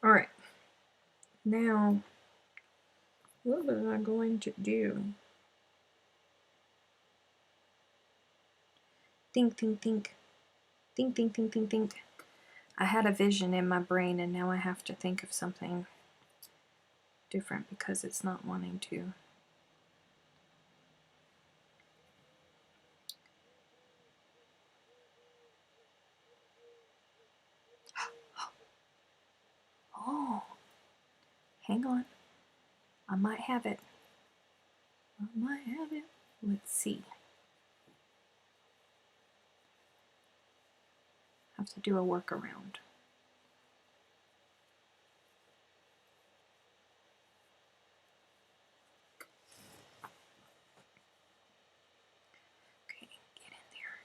Alright. Now, what was I going to do? Think, think, think. Think, think, think, think, think. I had a vision in my brain and now I have to think of something different because it's not wanting to. Oh, hang on. I might have it. I might have it. Let's see. Have to do a workaround. Okay, get in there.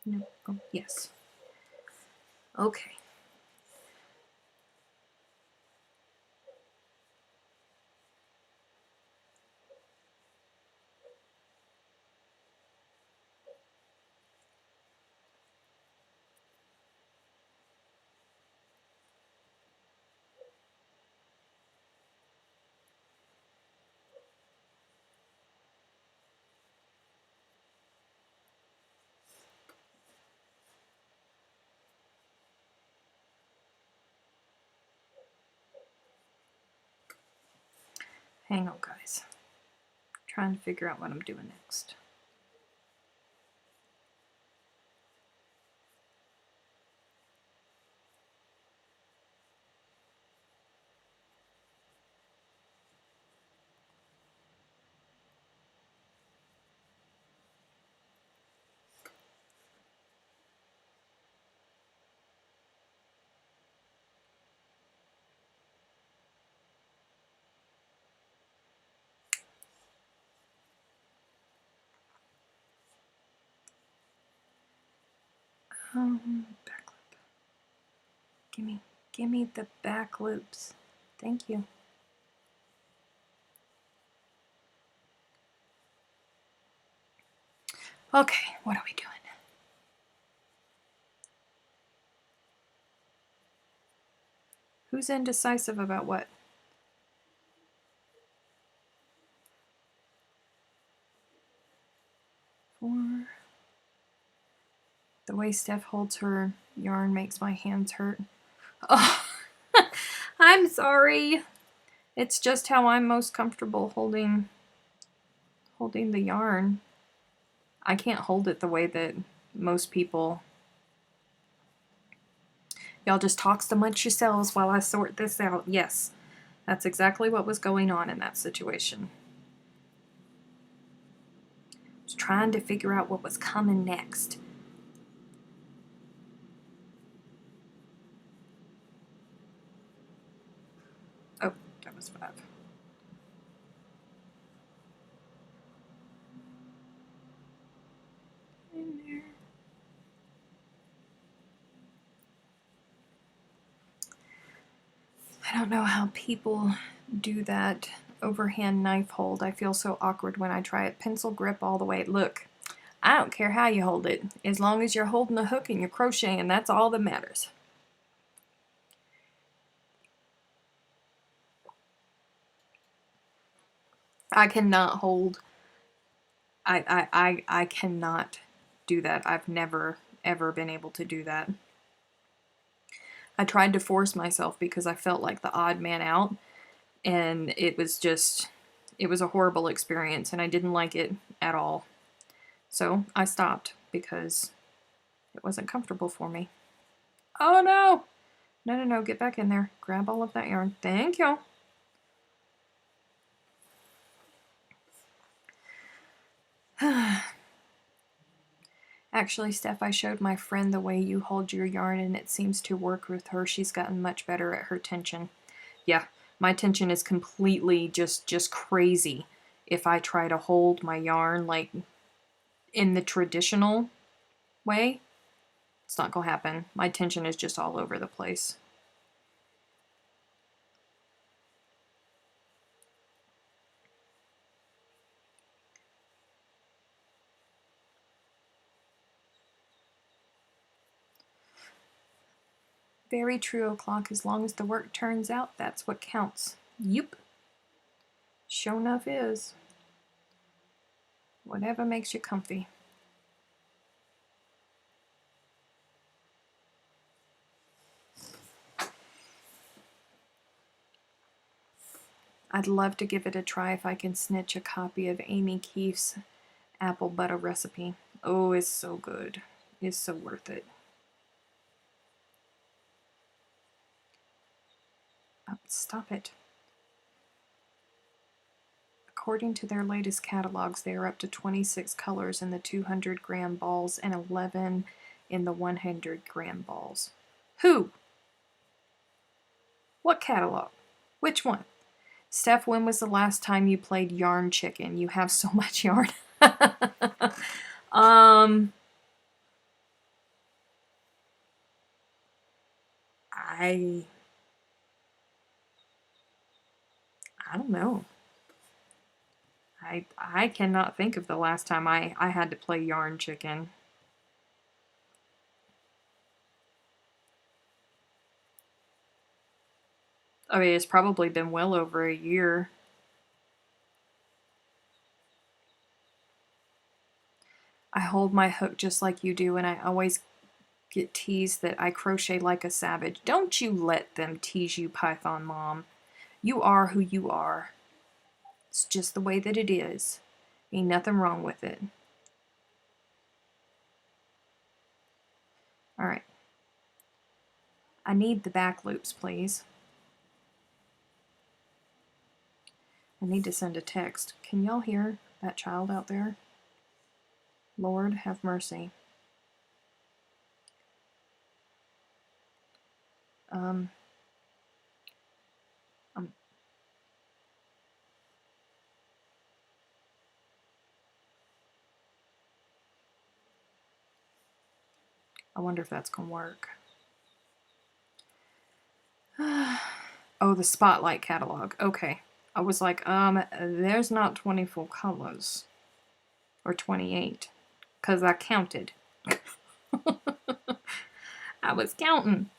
No, go. Yes. Okay. Hang on, guys. I'm trying to figure out what I'm doing next. Back loop. Give me the back loops. Thank you. Okay, what are we doing? Who's indecisive about what? Four. The way Steph holds her yarn makes my hands hurt. Oh, I'm sorry. It's just how I'm most comfortable holding the yarn. I can't hold it the way that most people. Y'all just talks amongst yourselves while I sort this out. Yes, that's exactly what was going on in that situation. I was trying to figure out what was coming next. Oh, that was 5. In there. I don't know how people do that overhand knife hold. I feel so awkward when I try it. Pencil grip all the way. Look, I don't care how you hold it, as long as you're holding the hook and you're crocheting, that's all that matters. I cannot hold. I cannot do that. I've never ever been able to do that. I tried to force myself because I felt like the odd man out, and it was a horrible experience, and I didn't like it at all. So I stopped because it wasn't comfortable for me. Oh no! No, get back in there. Grab all of that yarn. Thank you. Actually, Steph, I showed my friend the way you hold your yarn, and it seems to work with her. She's gotten much better at her tension. Yeah, my tension is completely just crazy if I try to hold my yarn like in the traditional way. It's not gonna happen. My tension is just all over the place. Very true, O'Clock. As long as the work turns out, that's what counts. Yep. Sure enough is. Whatever makes you comfy. I'd love to give it a try if I can snitch a copy of Amy Keefe's apple butter recipe. Oh, it's so good. It's so worth it. Oh, stop it. According to their latest catalogs, they are up to 26 colors in the 200-gram balls and 11 in the 100-gram balls. Who? What catalog? Which one? Steph, when was the last time you played Yarn Chicken? You have so much yarn. I don't know. I cannot think of the last time I had to play Yarn Chicken. I mean, it's probably been well over a year. I hold my hook just like you do, and I always get teased that I crochet like a savage. Don't you let them tease you, Python Mom. You are who you are. just the way that it is. Ain't nothing wrong with it. Alright. I need the back loops, please. I need to send a text. Can y'all hear that child out there? Lord, have mercy. I wonder if that's gonna work. Oh, the Spotlight catalog. Okay. I was like, there's not 24 colors. Or 28. Because I counted. I was counting.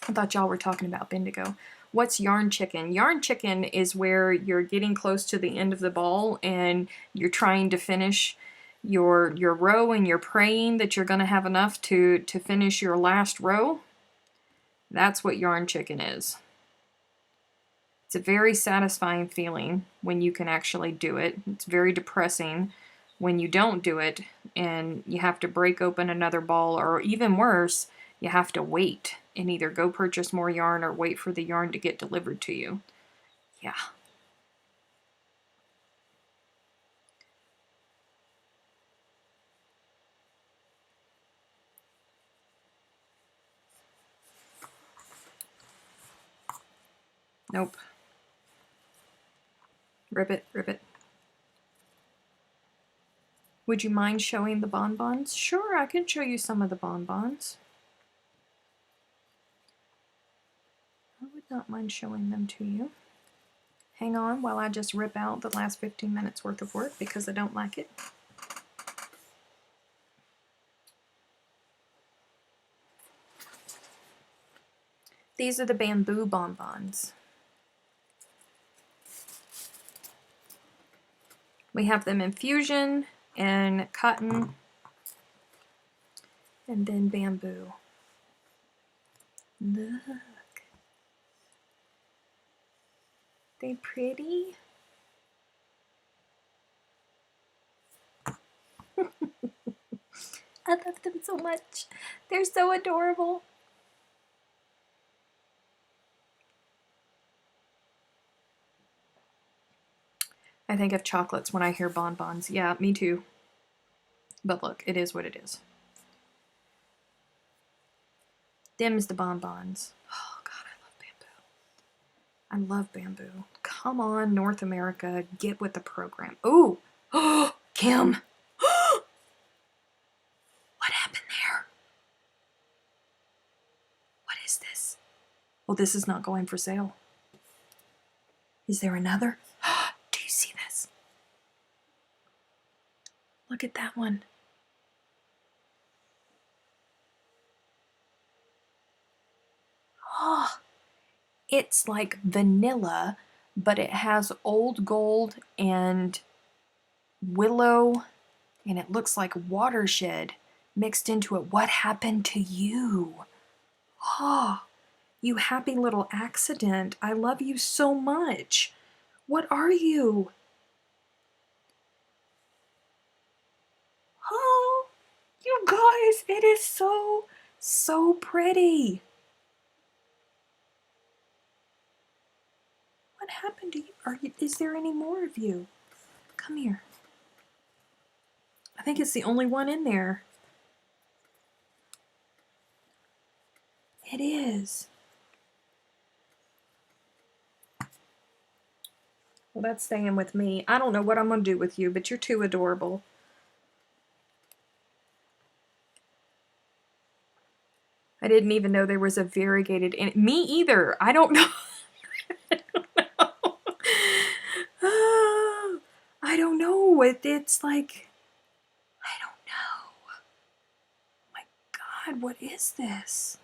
I thought y'all were talking about Bendigo. What's Yarn Chicken? Yarn Chicken is where you're getting close to the end of the ball and you're trying to finish your row and you're praying that you're going to have enough to finish your last row. That's what Yarn Chicken is. It's a very satisfying feeling when you can actually do it. It's very depressing when you don't do it and you have to break open another ball, or even worse, you have to wait and either go purchase more yarn or wait for the yarn to get delivered to you. Yeah. Nope. Rip it, rip it. Would you mind showing the bonbons? Sure, I can show you some of the bonbons. I would not mind showing them to you. Hang on while I just rip out the last 15 minutes worth of work because I don't like it. These are the bamboo bonbons. We have them in fusion and cotton and then bamboo. Look. They pretty? I love them so much. They're so adorable. I think of chocolates when I hear bonbons. Yeah, me too. But look, it is what it is. Them's the bonbons. Oh God, I love bamboo. I love bamboo. Come on, North America, get with the program. Ooh! Oh, Kim! What happened there? What is this? Well, this is not going for sale. Is there another? Do you see this? Look at that one. Oh, it's like vanilla, but it has old gold and willow, and it looks like watershed mixed into it. What happened to you? Oh, you happy little accident. I love you so much. What are you? Oh, you guys, it is so pretty. What happened to you? Is there any more of you? Come here. I think it's the only one in there. It is. Well, that's staying with me. I don't know what I'm going to do with you, but you're too adorable. I didn't even know there was a variegated... Me either. I don't know. I don't know. It's like... I don't know. My God, what is this?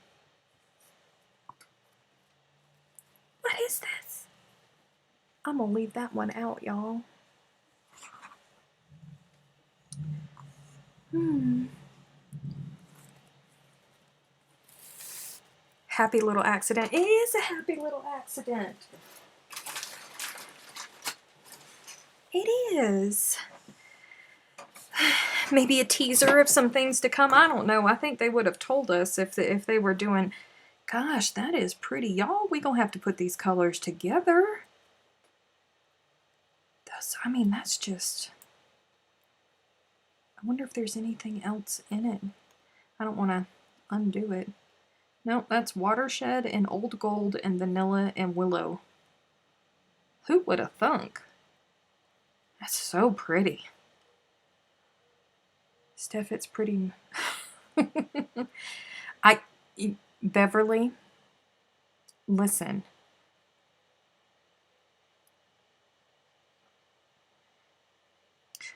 What is this? I'm gonna leave that one out, y'all. Happy little accident. It is a happy little accident. It is. Maybe a teaser of some things to come. I don't know. I think they would have told us if they were doing... Gosh, that is pretty. Y'all, we gonna have to put these colors together. I mean, that's just... I wonder if there's anything else in it. I don't want to undo it. Nope, that's Watershed and Old Gold and Vanilla and Willow. Who would have thunk? That's so pretty. Steph, it's pretty... Beverly, listen.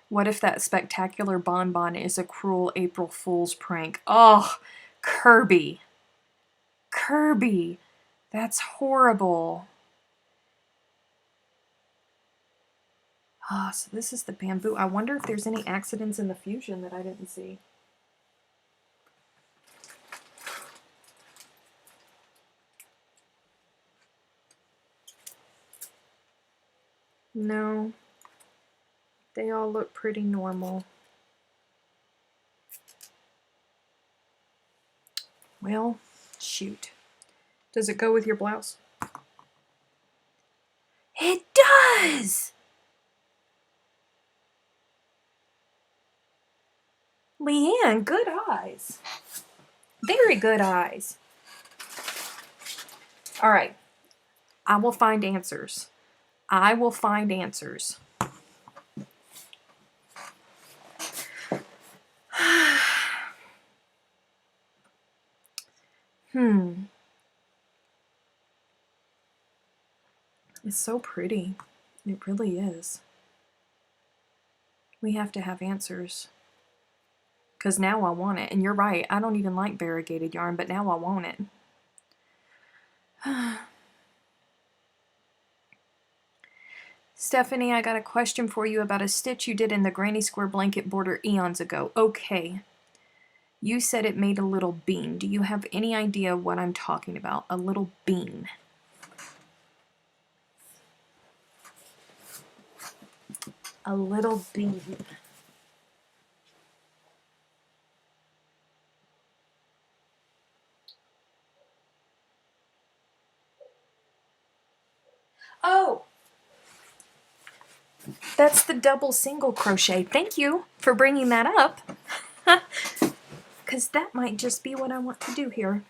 What if that spectacular bonbon is a cruel April Fool's prank? Oh, Kirby. Kirby. That's horrible. Ah, so this is the bamboo. I wonder if there's any accidents in the fusion that I didn't see. No. They all look pretty normal. Well, shoot. Does it go with your blouse? It does! Leanne, good eyes. Very good eyes. All right. I will find answers. I will find answers. It's so pretty. It really is. We have to have answers. Because now I want it. And you're right, I don't even like variegated yarn, but now I want it. Stephanie, I got a question for you about a stitch you did in the granny square blanket border eons ago. Okay. You said it made a little bean. Do you have any idea what I'm talking about? A little bean. A little bean. Oh! That's the double single crochet. Thank you for bringing that up. Because that might just be what I want to do here.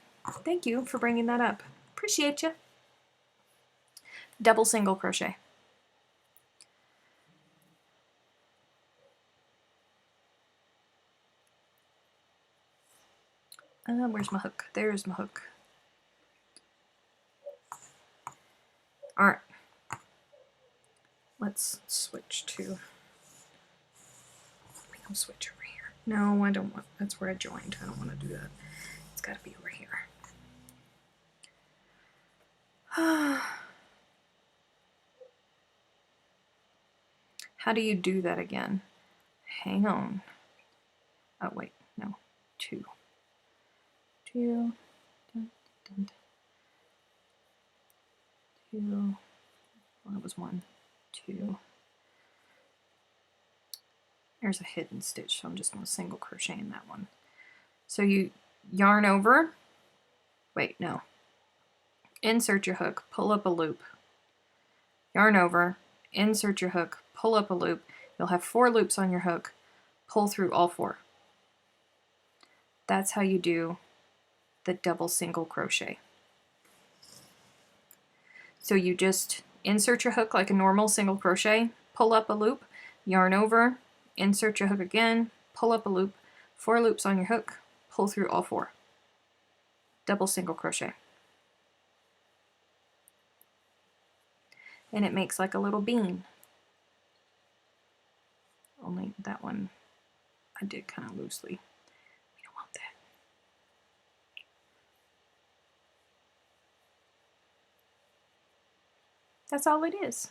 Thank you for bringing that up. Appreciate you. Double single crochet. Where's my hook? There's my hook. Alright. Let's switch to... I'll switch over here. No, I don't want... That's where I joined. I don't want to do that. It's got to be over here. How do you do that again? Hang on. Oh, wait. No. 2. 2. Dun, dun, 2. Well, it was 1. 2. There's a hidden stitch, so I'm just going to single crochet in that one. So you yarn over. Wait, no. Insert your hook, pull up a loop. Yarn over, insert your hook, pull up a loop. You'll have 4 loops on your hook. Pull through all 4. That's how you do the double single crochet. So you just insert your hook like a normal single crochet, pull up a loop, yarn over, insert your hook again, pull up a loop, 4 loops on your hook, pull through all 4. Double single crochet. And it makes like a little bean. Only that one I did kind of loosely. We don't want that. That's all it is.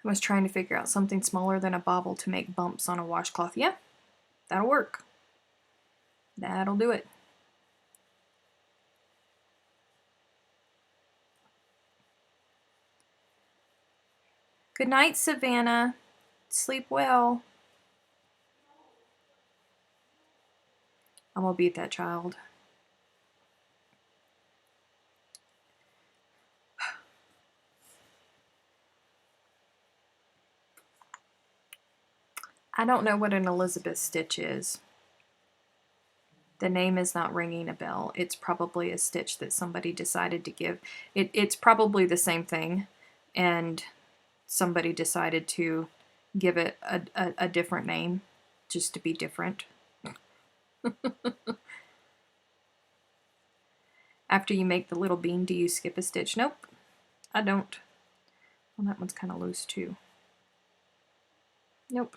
I was trying to figure out something smaller than a bobble to make bumps on a washcloth. Yeah, that'll work. That'll do it. Good night, Savannah. Sleep well. I'm gonna beat that child. I don't know what an Elizabeth stitch is. The name is not ringing a bell. It's probably a stitch that somebody decided to give. It's probably the same thing, and somebody decided to give it a different name just to be different. After you make the little bean, do you skip a stitch? Nope, I don't. Well, that one's kind of loose too. Nope.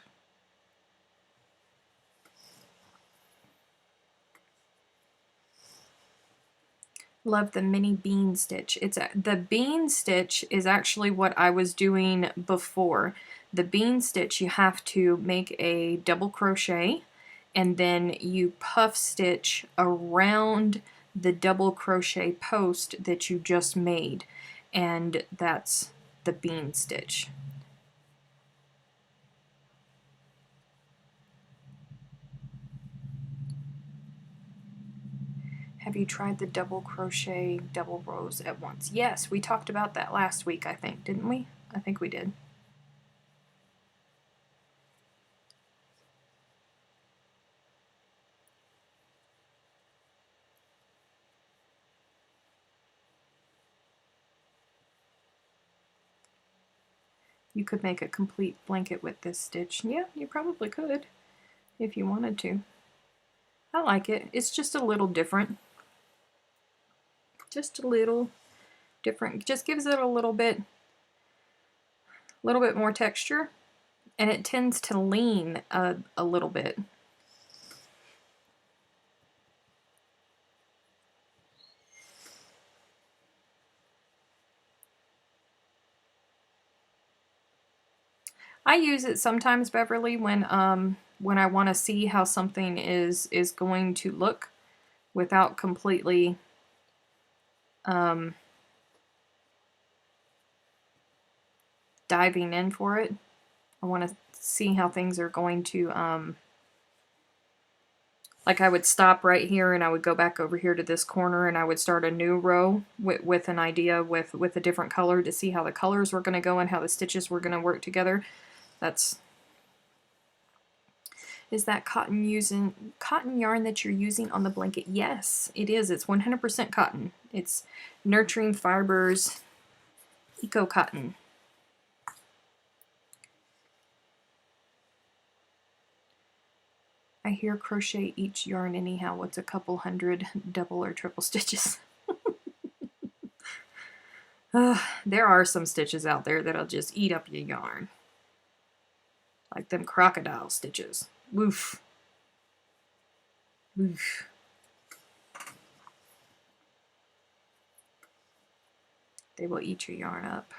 Love the mini bean stitch. The bean stitch is actually what I was doing before. The bean stitch, you have to make a double crochet and then you puff stitch around the double crochet post that you just made, and that's the bean stitch. Have you tried the double crochet double rows at once? Yes, we talked about that last week, I think, didn't we? I think we did. You could make a complete blanket with this stitch. Yeah, you probably could if you wanted to. I like it. It's just a little different. Just a little different. Just gives it a little bit more texture, and it tends to lean a little bit. I use it sometimes, Beverly, when I want to see how something is going to look without completely diving in for it. I want to see how things are going to like I would stop right here and I would go back over here to this corner and I would start a new row with an idea with a different color to see how the colors were going to go and how the stitches were going to work together. Is that cotton yarn that you're using on the blanket? Yes, it is. It's 100% cotton. It's Nurturing Fibers Eco Cotton. I hear crochet each yarn anyhow. What's a couple hundred double or triple stitches? There are some stitches out there that'll just eat up your yarn. Like them crocodile stitches. Woof. Woof. They will eat your yarn up.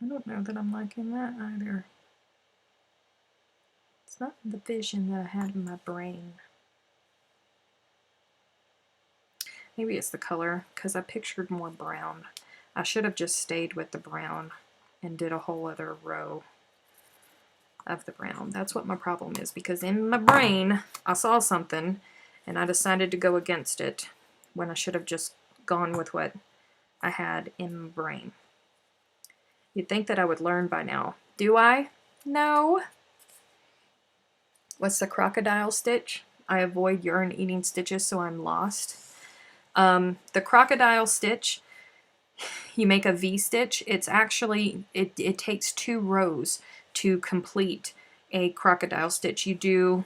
I don't know that I'm liking that either. It's not the vision that I had in my brain. Maybe it's the color, because I pictured more brown. I should have just stayed with the brown and did a whole other row of the brown. That's what my problem is, because in my brain I saw something and I decided to go against it when I should have just gone with what I had in my brain. You'd think that I would learn by now. Do I? No. What's the crocodile stitch? I avoid yarn eating stitches so I'm lost. The crocodile stitch, you make a V stitch. It's actually, it takes 2 rows to complete a crocodile stitch. You do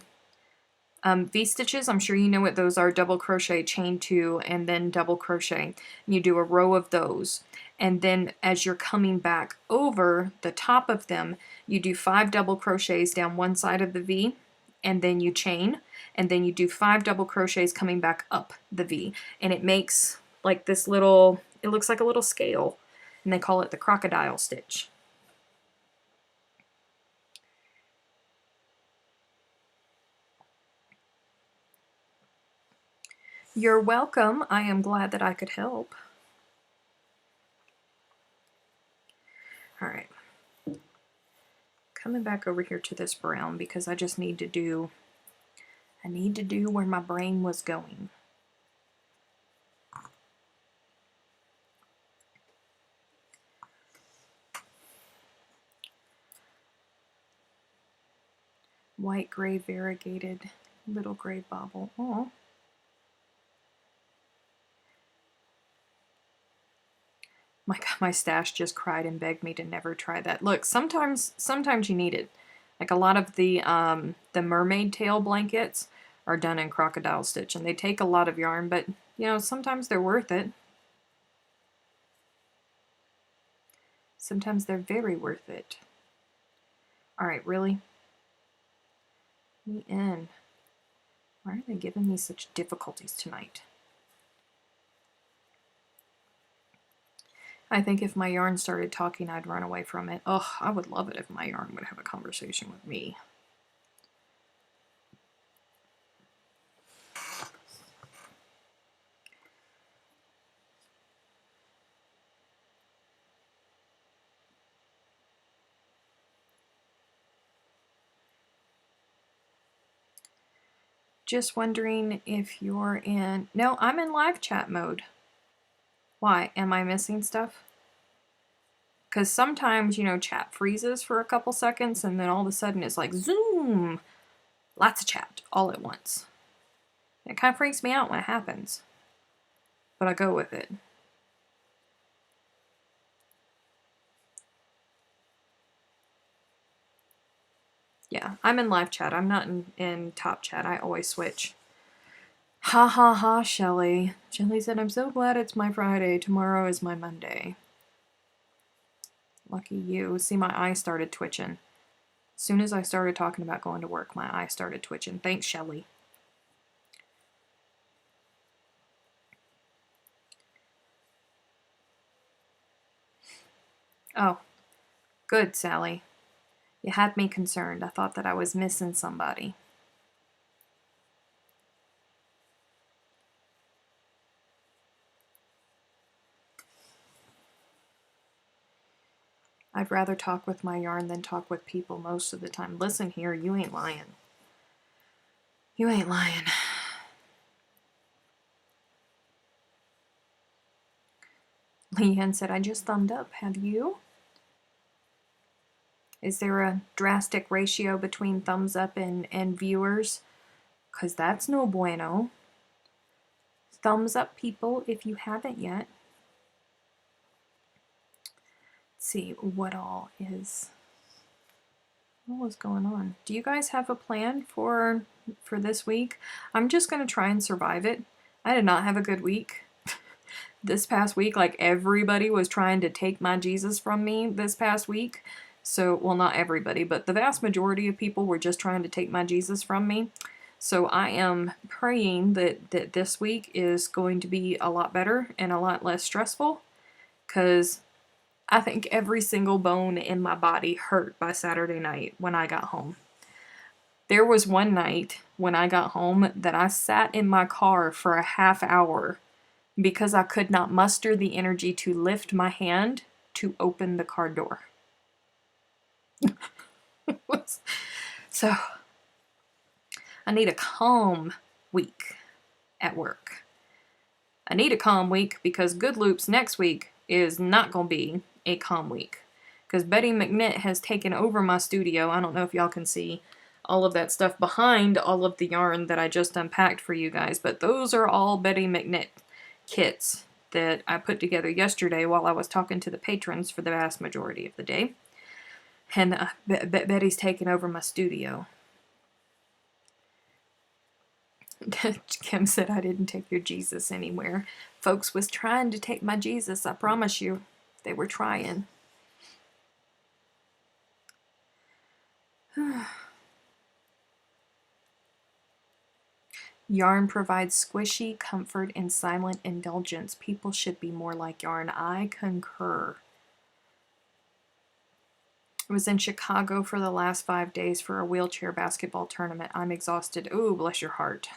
V stitches, I'm sure you know what those are, double crochet, chain 2, and then double crochet. You do a row of those, and then as you're coming back over the top of them, you do 5 double crochets down one side of the V, and then you chain, and then you do 5 double crochets coming back up the V, and it makes like this little, it looks like a little scale, and they call it the crocodile stitch. You're welcome. I am glad that I could help. All right. Coming back over here to this brown because I just need to do, where my brain was going. White gray variegated little gray bobble. Oh. My God, my stash just cried and begged me to never try that. Look, sometimes you need it. Like a lot of the mermaid tail blankets are done in crocodile stitch, and they take a lot of yarn, but you know, sometimes they're worth it. Sometimes they're very worth it. All right, really? Me in. Why are they giving me such difficulties tonight? I think if my yarn started talking, I'd run away from it. Oh, I would love it if my yarn would have a conversation with me. Just wondering if you're in... No, I'm in live chat mode. Why? Am I missing stuff? Because sometimes, you know, chat freezes for a couple seconds and then all of a sudden it's like, zoom! Lots of chat all at once. It kind of freaks me out when it happens. But I go with it. Yeah, I'm in live chat. I'm not in top chat. I always switch. Ha ha ha, Shelly. Shelly said, I'm so glad it's my Friday. Tomorrow is my Monday. Lucky you. See, my eye started twitching. As soon as I started talking about going to work, my eye started twitching. Thanks, Shelly. Oh, good, Sally. You had me concerned. I thought that I was missing somebody. I'd rather talk with my yarn than talk with people most of the time. Listen here, you ain't lying. You ain't lying. Leanne said, I just thumbed up. Have you? Is there a drastic ratio between thumbs up and viewers? Because that's no bueno. Thumbs up, people, if you haven't yet. Let's see what all is... What was going on? Do you guys have a plan for this week? I'm just going to try and survive it. I did not have a good week. This past week, like everybody was trying to take my Jesus from me this past week. So, well, not everybody, but the vast majority of people were just trying to take my Jesus from me. So I am praying that this week is going to be a lot better and a lot less stressful, because I think every single bone in my body hurt by Saturday night when I got home. There was one night when I got home that I sat in my car for a half hour because I could not muster the energy to lift my hand to open the car door. So, I need a calm week at work. I need a calm week because Good Loops next week is not going to be a calm week. Because Betty McNitt has taken over my studio. I don't know if y'all can see all of that stuff behind all of the yarn that I just unpacked for you guys. But those are all Betty McNitt kits that I put together yesterday while I was talking to the patrons for the vast majority of the day. And Betty's taken over my studio. Kim said I didn't take your Jesus anywhere. Folks was trying to take my Jesus, I promise you. They were trying. Yarn provides squishy comfort and silent indulgence. People should be more like yarn. I concur. I was in Chicago for the last 5 days for a wheelchair basketball tournament. I'm exhausted. Ooh, bless your heart.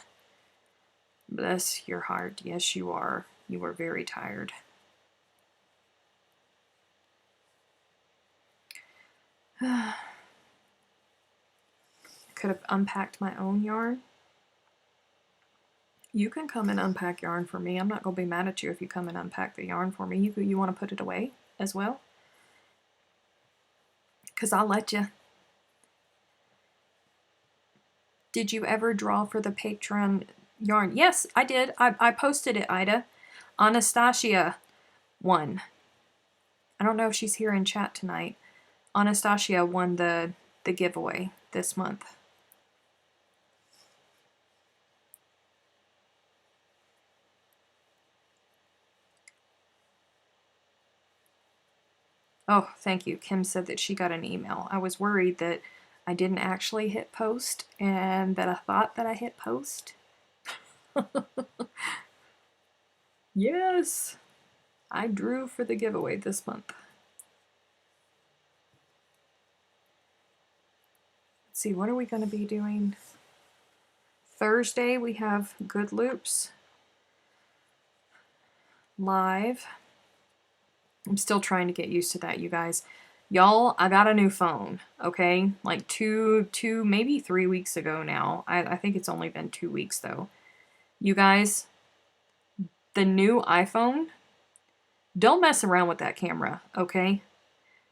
Bless your heart. Yes, you are. You are very tired. Could have unpacked my own yarn. You can come and unpack yarn for me. I'm not going to be mad at you if you come and unpack the yarn for me. You want to put it away as well? Because I'll let you. Did you ever draw for the Patreon yarn? Yes, I did. I posted it, Ida. Anastasia won. I don't know if she's here in chat tonight. Anastasia won the giveaway this month. Oh, thank you. Kim said that she got an email. I was worried that I didn't actually hit post and that I thought that I hit post. Yes, I drew for the giveaway this month. Let's see, what are we going to be doing? Thursday we have Good Loops live. I'm still trying to get used to that, you guys. Y'all, I got a new phone, okay? Like two, maybe 3 weeks ago now. I think it's only been 2 weeks though. You guys, the new iPhone, don't mess around with that camera, okay?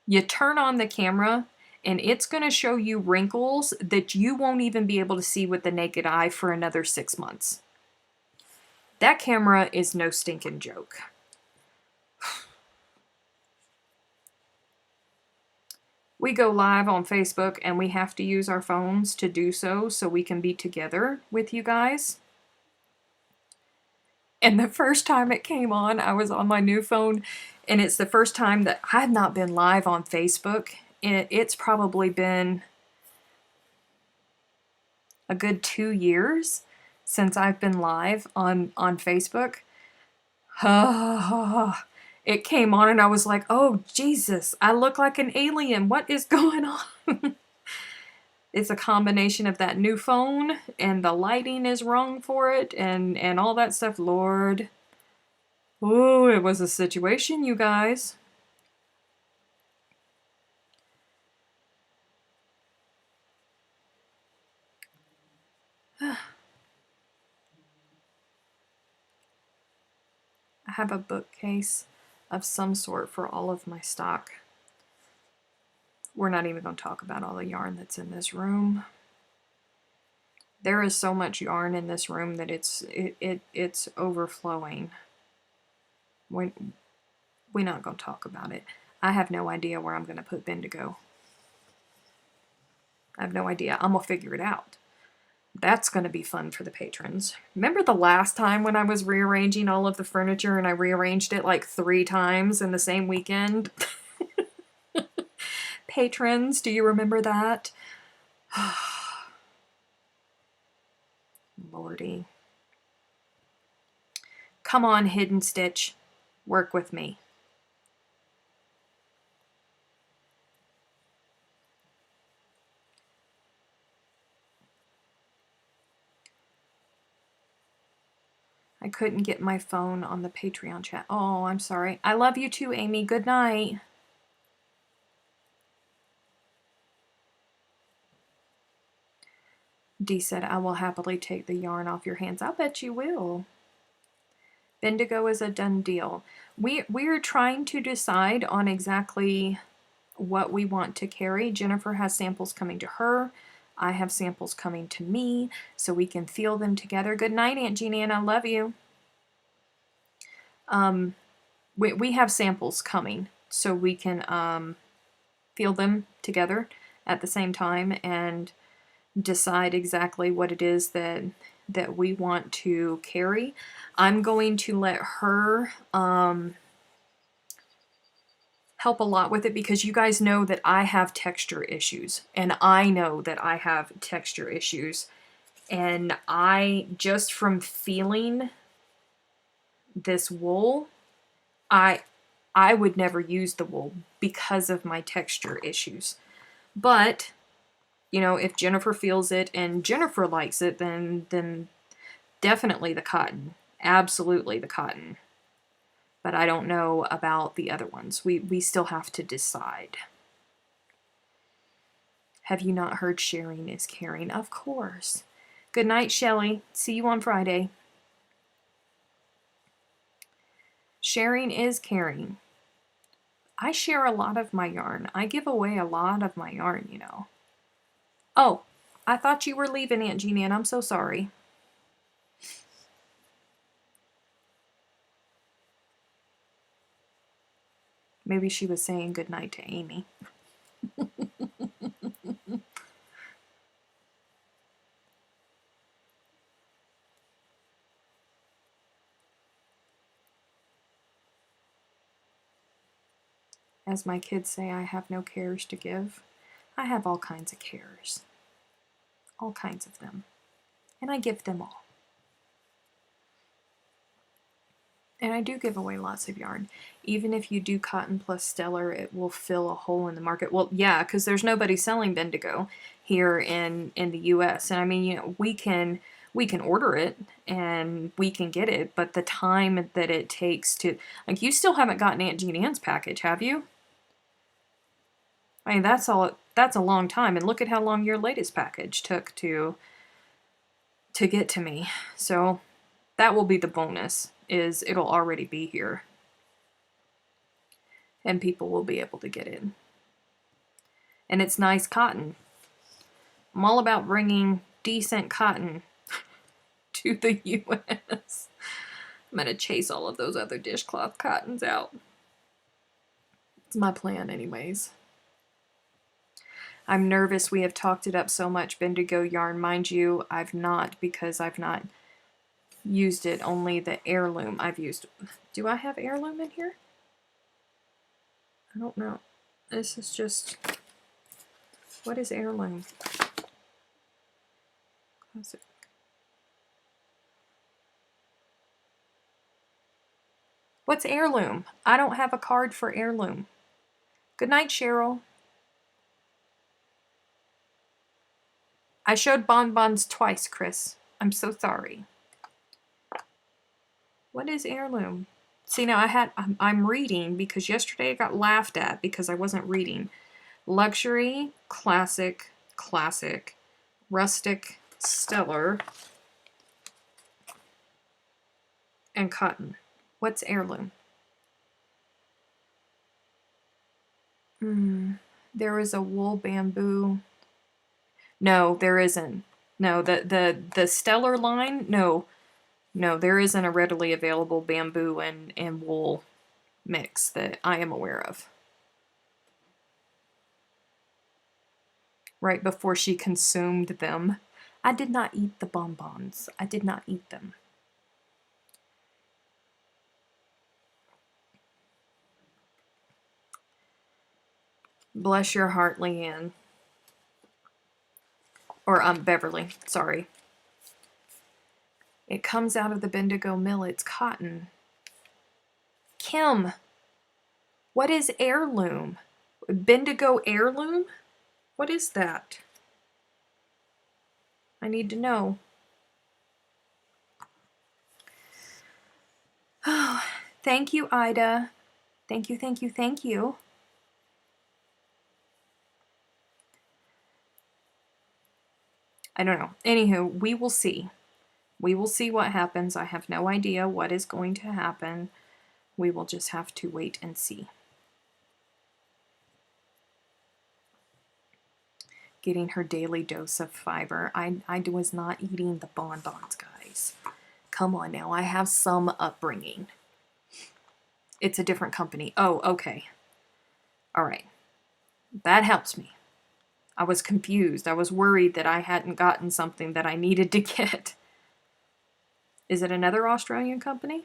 You turn on the camera and it's going to show you wrinkles that you won't even be able to see with the naked eye for another 6 months. That camera is no stinking joke. We go live on Facebook and we have to use our phones to do so we can be together with you guys. And the first time it came on, I was on my new phone, and it's the first time that I've not been live on Facebook. It's probably been a good 2 years since I've been live on Facebook. It came on and I was like, oh Jesus, I look like an alien. What is going on? It's a combination of that new phone and the lighting is wrong for it and all that stuff. Lord. Oh, it was a situation, you guys. I have a bookcase of some sort for all of my stock. We're not even going to talk about all the yarn that's in this room. There is so much yarn in this room that it's overflowing. We're not going to talk about it. I have no idea where I'm going to put Bendigo. I have no idea. I'm going to figure it out. That's going to be fun for the patrons. Remember the last time when I was rearranging all of the furniture and I rearranged it like 3 times in the same weekend? Patrons, do you remember that? Lordy. Come on, Hidden Stitch. Work with me. I couldn't get my phone on the Patreon chat. Oh, I'm sorry. I love you too, Amy. Good night. Dee said, I will happily take the yarn off your hands. I bet you will. Bendigo is a done deal. We're trying to decide on exactly what we want to carry. Jennifer has samples coming to her. I have samples coming to me, so we can feel them together. Good night, Aunt Jeannie, and I love you. We have samples coming, so we can feel them together at the same time and decide exactly what it is that we want to carry. I'm going to let her help a lot with it because you guys know that I have texture issues, and I know that I have texture issues, and I just from feeling this wool, I would never use the wool because of my texture issues. But you know, if Jennifer feels it and Jennifer likes it, then Definitely the cotton. Absolutely the cotton. But I don't know about the other ones. We still have to decide. Have you not heard sharing is caring? Of course. Good night, Shelley. See you on Friday. Sharing is caring. I share a lot of my yarn. I give away a lot of my yarn, you know. Oh, I thought you were leaving, Aunt Jeannie, and I'm so sorry. Maybe she was saying goodnight to Amy. As my kids say, I have no cares to give. I have all kinds of cares. All kinds of them. And I give them all. And I do give away lots of yarn. Even if you do cotton plus stellar, it will fill a hole in the market. Well, yeah, because there's nobody selling Bendigo here in the U.S. And I mean, you know, we can order it and we can get it, but the time that it takes to, like, you still haven't gotten Aunt Jean Ann's package, have you? I mean, that's a long time. And look at how long your latest package took to get to me. So that will be the bonus, is it'll already be here. And people will be able to get it. And it's nice cotton. I'm all about bringing decent cotton to the U.S. I'm going to chase all of those other dishcloth cottons out. It's my plan anyways. I'm nervous. We have talked it up so much, Bendigo yarn. Mind you, I've not, because I've not used it. Only the heirloom I've used. Do I have heirloom in here? I don't know. This is just... What is heirloom? Classic. What's heirloom? I don't have a card for heirloom. Good night, Cheryl. I showed bonbons twice, Chris. I'm so sorry. What is heirloom? See, now I'm reading, because yesterday I got laughed at because I wasn't reading. Luxury, classic, classic, rustic, stellar, and cotton. What's heirloom? There is a wool bamboo. No, there isn't. No, the stellar line, no, there isn't a readily available bamboo and wool mix that I am aware of. Right before she consumed them. I did not eat the bonbons. I did not eat them. Bless your heart, Leanne. Or, Beverly, sorry. It comes out of the Bendigo mill. It's cotton. Kim, what is heirloom? Bendigo heirloom? What is that? I need to know. Oh, thank you, Ida. Thank you, thank you, thank you. I don't know. Anywho, we will see. We will see what happens. I have no idea what is going to happen. We will just have to wait and see. Getting her daily dose of fiber. I was not eating the bonbons, guys. Come on now. I have some upbringing. It's a different company. Oh, okay. All right. That helps me. I was confused. I was worried that I hadn't gotten something that I needed to get. Is it another Australian company?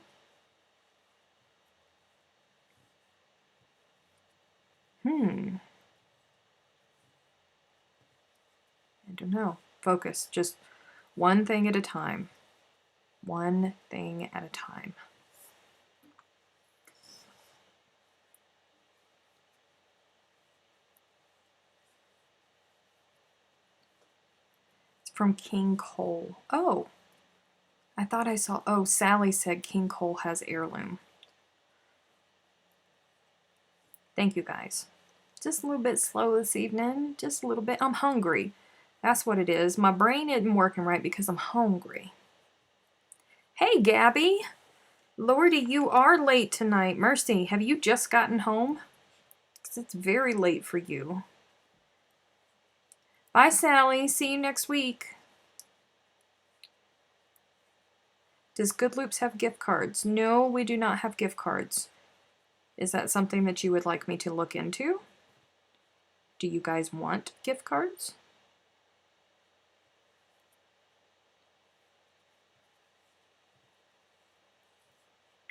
I don't know. Focus. Just one thing at a time. One thing at a time. It's from King Cole. Oh. I thought I saw, oh, Sally said King Cole has heirloom. Thank you guys. Just a little bit slow this evening, just a little bit. I'm hungry. That's what it is. My brain isn't working right because I'm hungry. Hey, Gabby. Lordy, you are late tonight. Mercy, have you just gotten home? Because it's very late for you. Bye, Sally. See you next week. Does Good Loops have gift cards? No, we do not have gift cards. Is that something that you would like me to look into? Do you guys want gift cards?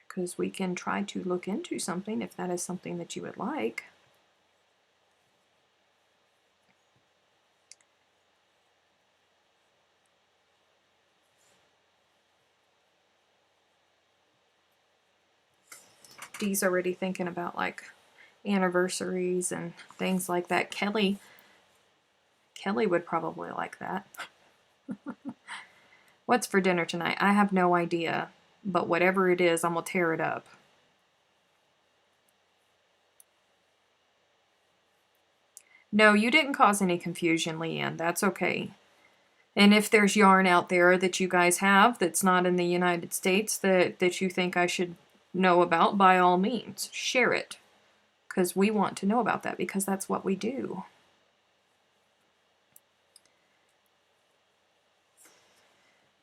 Because we can try to look into something if that is something that you would like. Dee's already thinking about like anniversaries and things like that. Kelly would probably like that. What's for dinner tonight? I have no idea, but whatever it is, I'm gonna tear it up. No, you didn't cause any confusion, Leanne. That's okay. And if there's yarn out there that you guys have that's not in the United States that you think I should know about, by all means, share it. Because we want to know about that, because that's what we do.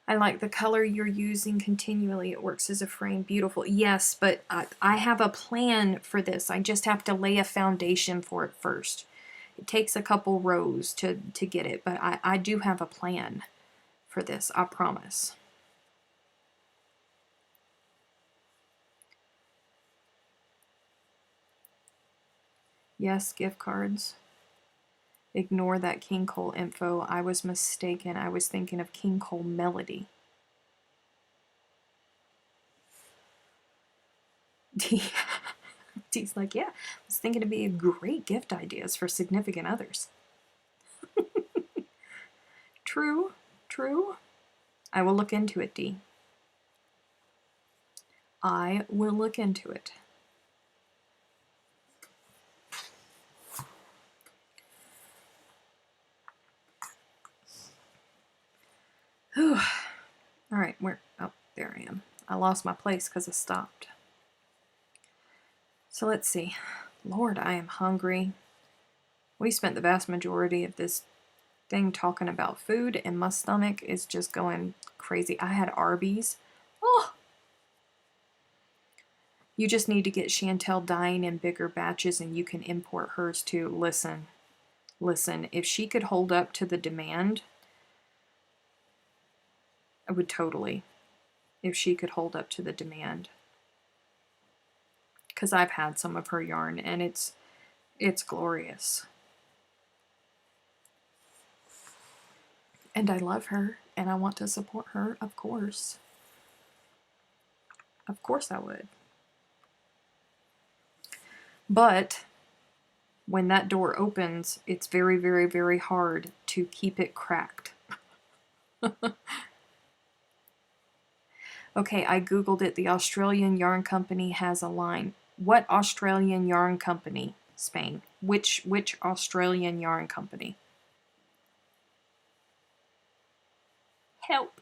I like the color you're using continually. It works as a frame. Beautiful. Yes, but I have a plan for this. I just have to lay a foundation for it first. It takes a couple rows to get it, but I do have a plan for this, I promise. Yes, gift cards. Ignore that King Cole info. I was mistaken. I was thinking of King Cole Melody. Dee's like, yeah, I was thinking it'd be great gift ideas for significant others. True, true. I will look into it, Dee. I will look into it. Whew. All right, oh, there I am. I lost my place because I stopped. So let's see. Lord, I am hungry. We spent the vast majority of this thing talking about food, and my stomach is just going crazy. I had Arby's. Oh! You just need to get Chantel dyeing in bigger batches and you can import hers too. Listen, if she could hold up to the demand, I would totally. If she could hold up to the demand. Because I've had some of her yarn and it's glorious. And I love her and I want to support her, of course. Of course I would. But when that door opens, it's very, very, very hard to keep it cracked. Okay, I googled it. The Australian Yarn Company has a line. What Australian yarn company? Spain. Which Australian yarn company? Help.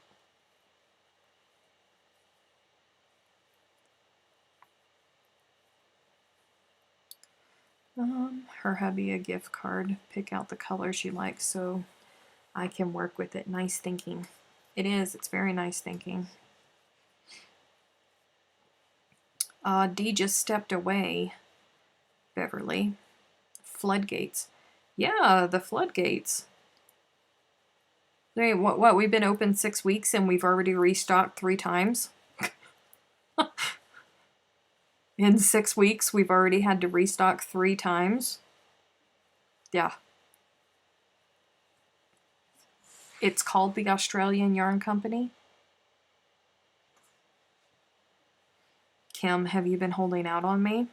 Her hubby a gift card. Pick out the color she likes so I can work with it. Nice thinking. It is. It's very nice thinking. Dee just stepped away. Beverly. Floodgates. Yeah, the floodgates. I mean, what? We've been open 6 weeks and we've already restocked 3 times. In 6 weeks, we've already had to restock 3 times. Yeah. It's called the Australian Yarn Company. Kim, have you been holding out on me?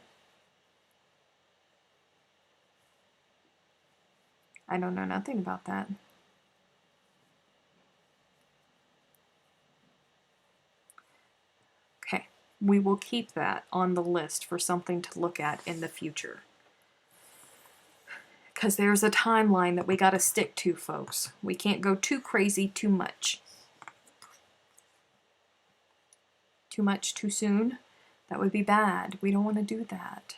I don't know nothing about that. we will keep that on the list for something to look at in the future. Because there's a timeline that we got to stick to, folks. We can't go too crazy too much. Too much too soon? That would be bad. We don't want to do that.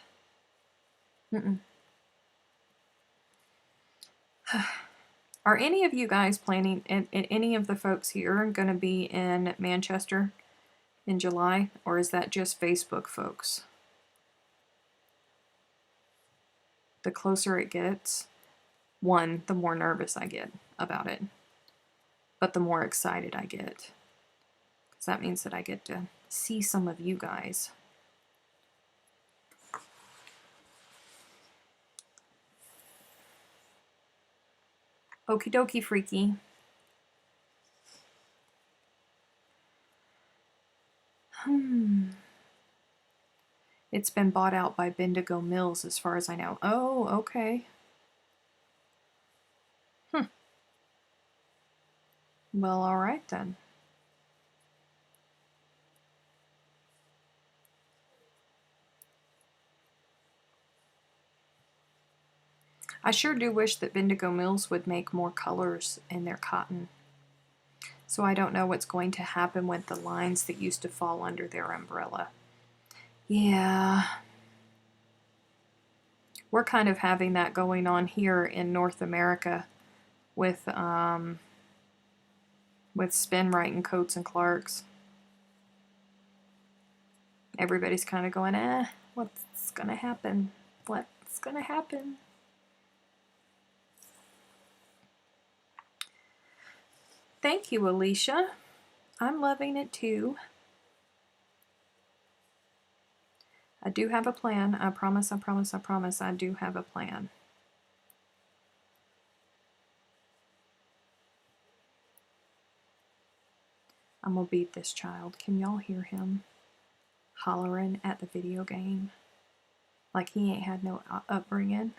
Are any of you guys planning, and any of the folks here going to be in Manchester in July? Or is that just Facebook folks? The closer it gets, one, the more nervous I get about it. But the more excited I get. Because that means that I get to see some of you guys. Okie dokie, freaky. It's been bought out by Bendigo Mills as far as I know. Oh, okay. Well, all right then. I sure do wish that Bendigo Mills would make more colors in their cotton. So I don't know what's going to happen with the lines that used to fall under their umbrella. Yeah. We're kind of having that going on here in North America with Spinrite and Coats and Clarks. Everybody's kind of going, what's gonna happen? What's gonna happen? Thank you, Alicia. I'm loving it too. I do have a plan. I promise, I promise, I promise I do have a plan. I'm gonna beat this child. Can y'all hear him hollering at the video game? Like he ain't had no upbringing.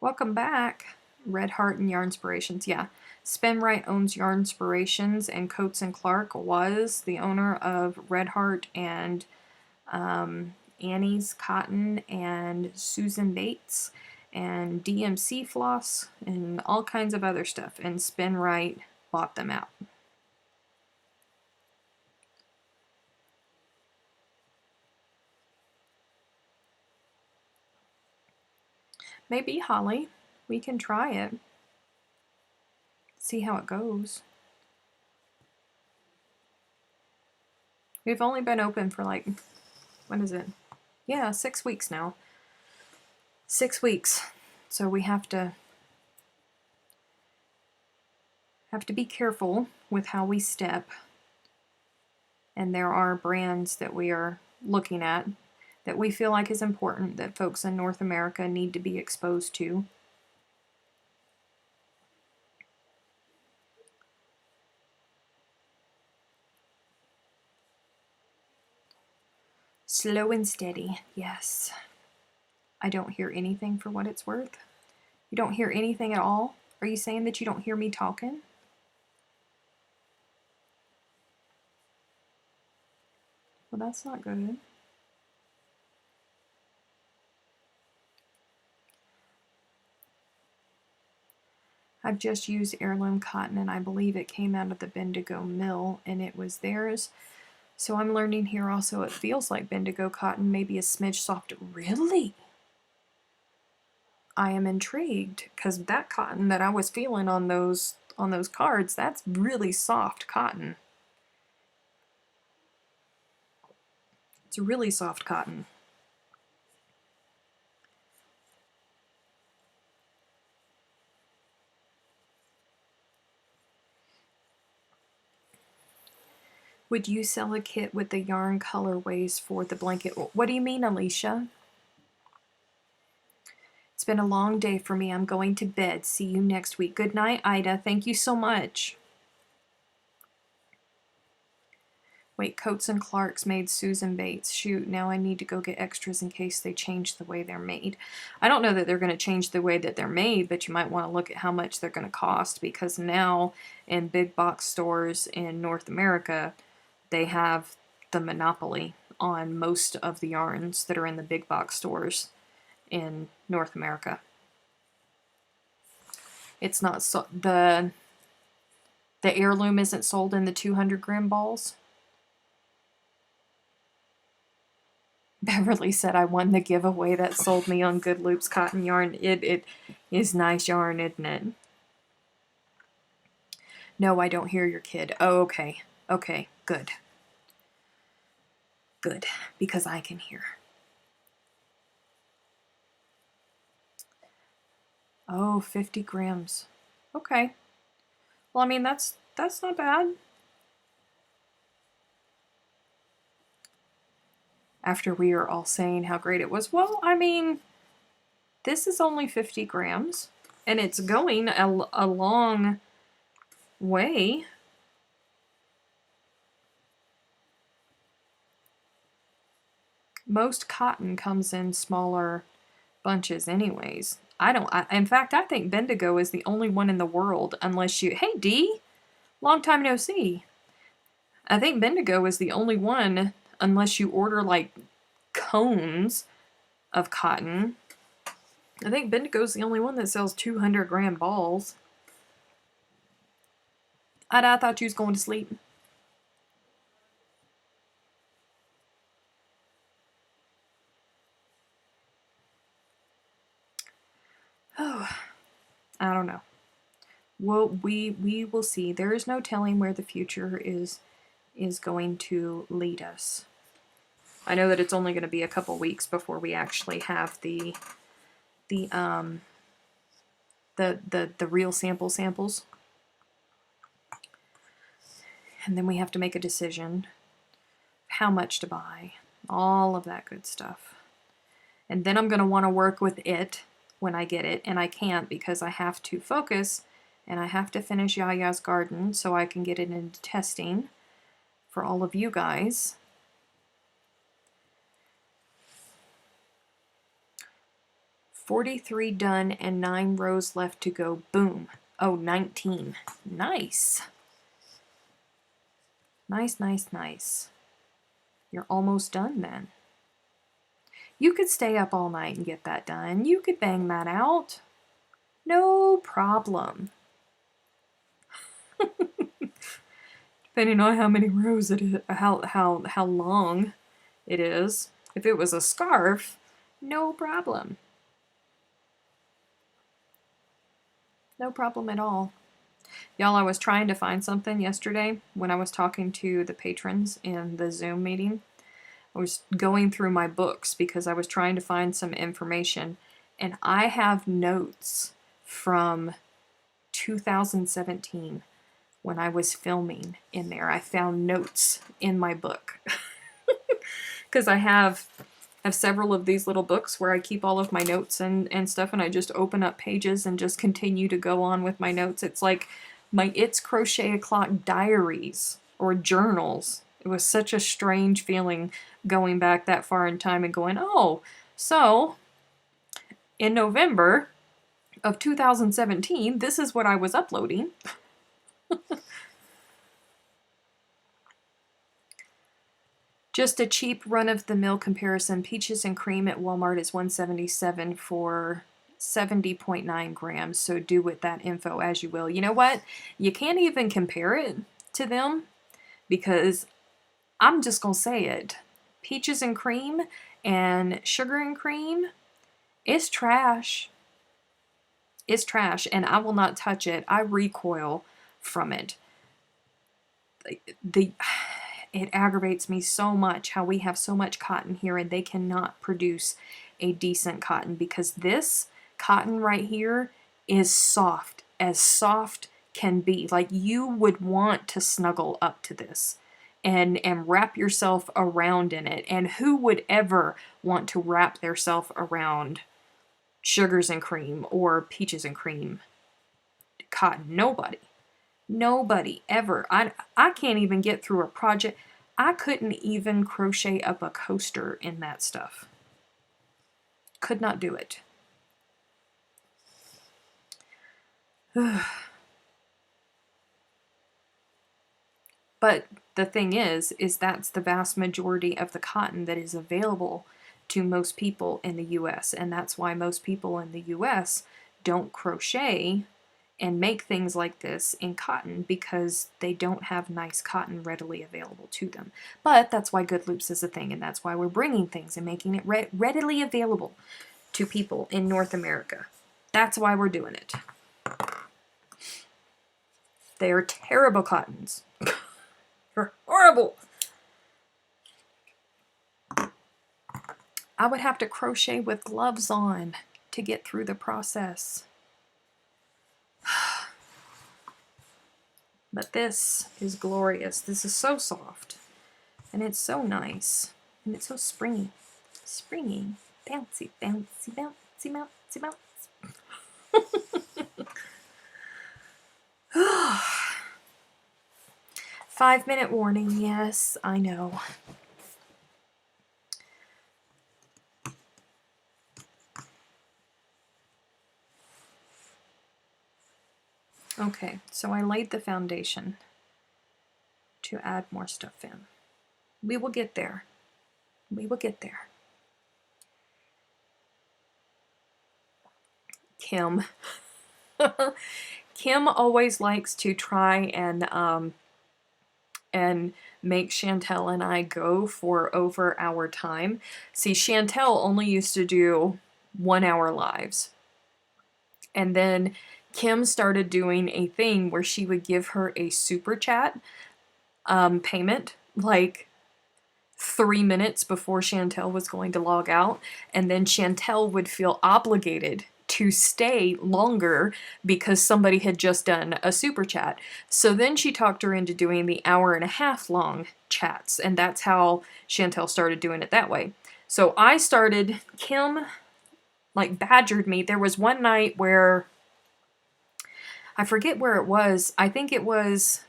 Welcome back. Red Heart and Yarnspirations. Yeah, Spinrite owns Yarnspirations, and Coats and Clark was the owner of Red Heart and Annie's Cotton and Susan Bates and DMC Floss and all kinds of other stuff. And Spinrite bought them out. Maybe, Holly. We can try it. See how it goes. We've only been open for like, what is it? Yeah, 6 weeks now. 6 weeks. So we have to be careful with how we step. And there are brands that we are looking at that we feel like is important that folks in North America need to be exposed to. Slow and steady, yes. I don't hear anything for what it's worth. You don't hear anything at all? Are you saying that you don't hear me talking? Well, that's not good. I've just used heirloom cotton, and I believe it came out of the Bendigo mill, and it was theirs. So I'm learning here also it feels like Bendigo cotton, maybe a smidge soft. Really? I am intrigued, because that cotton that I was feeling on those cards, that's really soft cotton. It's really soft cotton. Would you sell a kit with the yarn colorways for the blanket? What do you mean, Alicia? It's been a long day for me. I'm going to bed. See you next week. Good night, Ida. Thank you so much. Wait, Coates and Clark's made Susan Bates. Shoot, now I need to go get extras in case they change the way they're made. I don't know that they're going to change the way that they're made, but you might want to look at how much they're going to cost, because now in big box stores in North America, they have the monopoly on most of the yarns that are in the big box stores in North America. It's not so the heirloom isn't sold in the 200-gram balls. Beverly said I won the giveaway that sold me on Good Loops cotton yarn. It is nice yarn, isn't it? No, I don't hear your kid. Oh, okay. Okay, good. Good, because I can hear. Oh, 50 grams. Okay. Well, I mean, that's not bad. After we are all saying how great it was. Well, I mean, this is only 50 grams, and it's going a long way. Most cotton comes in smaller bunches anyways. In fact, I think Bendigo is the only one in the world, unless you, hey Dee, long time no see. I think Bendigo is the only one, unless you order like cones of cotton. I think Bendigo's the only one that sells 200-gram balls. I thought you was going to sleep. Oh, I don't know. Well, we will see. There is no telling where the future is going to lead us. I know that it's only going to be a couple weeks before we actually have the real samples. And then we have to make a decision how much to buy, all of that good stuff. And then I'm going to want to work with it when I get it, and I can't because I have to focus and I have to finish Yaya's garden so I can get it into testing for all of you guys. $43 done and 9 rows left to go. Boom. Oh, 19. Nice. Nice, nice, nice. You're almost done then. You could stay up all night and get that done. You could bang that out. No problem. Depending on how many rows it is, how long it is. If it was a scarf, no problem. No problem at all. Y'all, I was trying to find something yesterday when I was talking to the patrons in the Zoom meeting. I was going through my books because I was trying to find some information, and I have notes from 2017 when I was filming in there. I found notes in my book because I have several of these little books where I keep all of my notes and stuff, and I just open up pages and just continue to go on with my notes. It's like my It's Crochet O'Clock diaries or journals. It was such a strange feeling going back that far in time and going, oh, so in November of 2017, this is what I was uploading. Just a cheap run-of-the-mill comparison. Peaches and cream at Walmart is $177 for 70.9 grams, so do with that info as you will. You know what? You can't even compare it to them because I'm just going to say it. Peaches and cream and sugar and cream is trash. It's trash, and I will not touch it. I recoil from it. It aggravates me so much how we have so much cotton here and they cannot produce a decent cotton, because this cotton right here is soft as can be. Like, you would want to snuggle up to this and wrap yourself around in it. And who would ever want to wrap theirself around sugars and cream or peaches and cream cotton? Nobody. Nobody ever. I can't even get through a project. I couldn't even crochet up a coaster in that stuff. Could not do it. But the thing is that's the vast majority of the cotton that is available to most people in the US. And that's why most people in the US don't crochet and make things like this in cotton, because they don't have nice cotton readily available to them. But that's why Good Loops is a thing, and that's why we're bringing things and making it readily available to people in North America. That's why we're doing it. They are terrible cottons. They're horrible. I would have to crochet with gloves on to get through the process. But this is glorious. This is so soft. And it's so nice. And it's so springy. Springy. Bouncy, bouncy, bouncy, bouncy, bouncy. 5-minute warning. Yes, I know. Okay, so I laid the foundation to add more stuff in. We will get there. We will get there. Kim. Kim always likes to try and make Chantel and I go for over our time. See, Chantel only used to do 1-hour lives. And then Kim started doing a thing where she would give her a super chat payment, like 3 minutes before Chantel was going to log out, and then Chantel would feel obligated to stay longer because somebody had just done a super chat. So then she talked her into doing the 1.5-hour long chats, and that's how Chantel started doing it that way. So I started, Kim like badgered me. There was one night where, I forget where it was, I think it was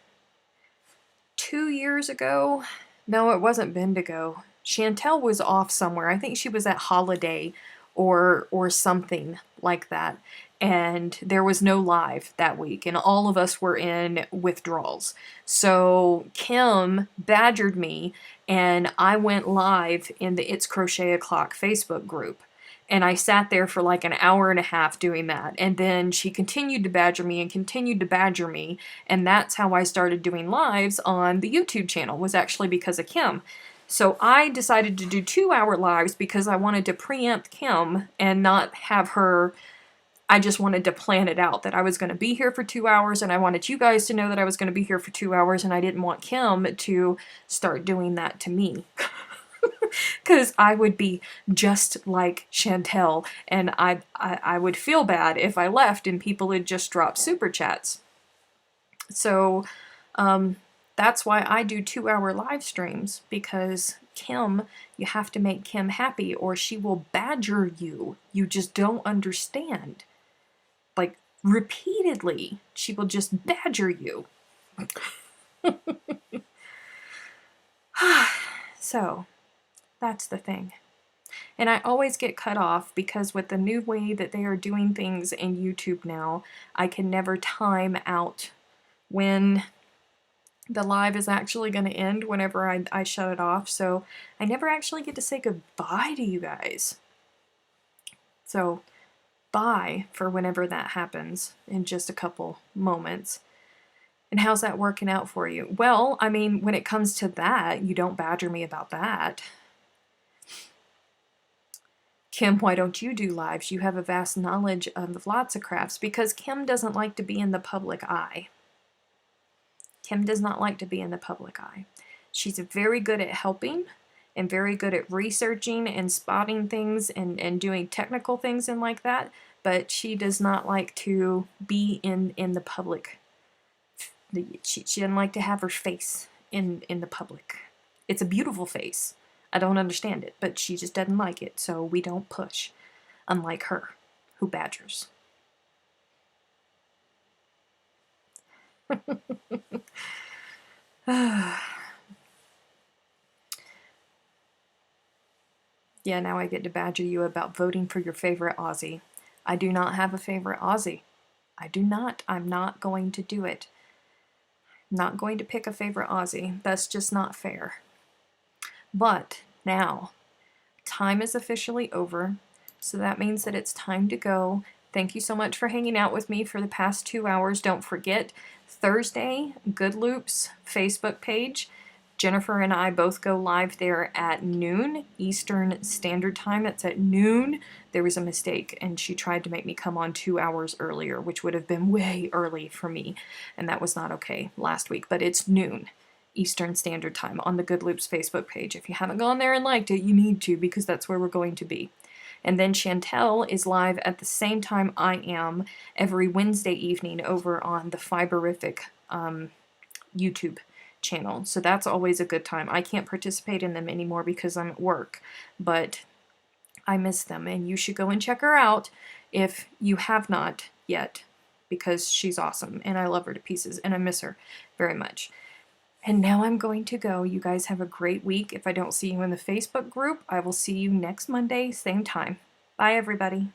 2 years ago. No, it wasn't Bendigo. Chantel was off somewhere. I think she was at Holiday or something like that. And there was no live that week, and all of us were in withdrawals. So Kim badgered me, and I went live in the It's Crochet O'Clock Facebook group. And I sat there for like 1.5 hours doing that. And then she continued to badger me and continued to badger me. And that's how I started doing lives on the YouTube channel, was actually because of Kim. So I decided to do 2-hour lives because I wanted to preempt Kim and not have her, I just wanted to plan it out that I was going to be here for 2 hours, and I wanted you guys to know that I was going to be here for 2 hours, and I didn't want Kim to start doing that to me. Because I would be just like Chantel, and I would feel bad if I left and people had just dropped super chats. So that's why I do 2-hour live streams, because Kim, you have to make Kim happy or she will badger you. You just don't understand. Like, repeatedly, she will just badger you. So, that's the thing. And I always get cut off because with the new way that they are doing things in YouTube now, I can never time out when the live is actually going to end whenever I shut it off. So I never actually get to say goodbye to you guys. So bye for whenever that happens in just a couple moments. And how's that working out for you? Well, I mean, when it comes to that, you don't badger me about that. Kim, why don't you do lives? You have a vast knowledge of lots of crafts. Because Kim doesn't like to be in the public eye. Kim does not like to be in the public eye. She's very good at helping and very good at researching and spotting things and doing technical things and like that, but she does not like to be in the public. She doesn't like to have her face in the public. It's a beautiful face. I don't understand it, but she just doesn't like it, so we don't push, unlike her, who badgers. Yeah, now I get to badger you about voting for your favorite Aussie. I do not have a favorite Aussie. I do not. I'm not going to do it. I'm not going to pick a favorite Aussie. That's just not fair. But now, time is officially over, so that means that it's time to go. Thank you so much for hanging out with me for the past 2 hours. Don't forget, Thursday, Good Loops Facebook page. Jennifer and I both go live there at noon Eastern Standard Time. It's at noon. There was a mistake, and she tried to make me come on 2 hours earlier, which would have been way early for me, and that was not okay last week. But it's noon Eastern Standard Time on the Good Loops Facebook page. If you haven't gone there and liked it, you need to, because that's where we're going to be. And then Chantel is live at the same time I am every Wednesday evening over on the Fiberific YouTube channel. So that's always a good time. I can't participate in them anymore because I'm at work, but I miss them, and you should go and check her out if you have not yet, because she's awesome and I love her to pieces and I miss her very much. And now I'm going to go. You guys have a great week. If I don't see you in the Facebook group, I will see you next Monday, same time. Bye, everybody.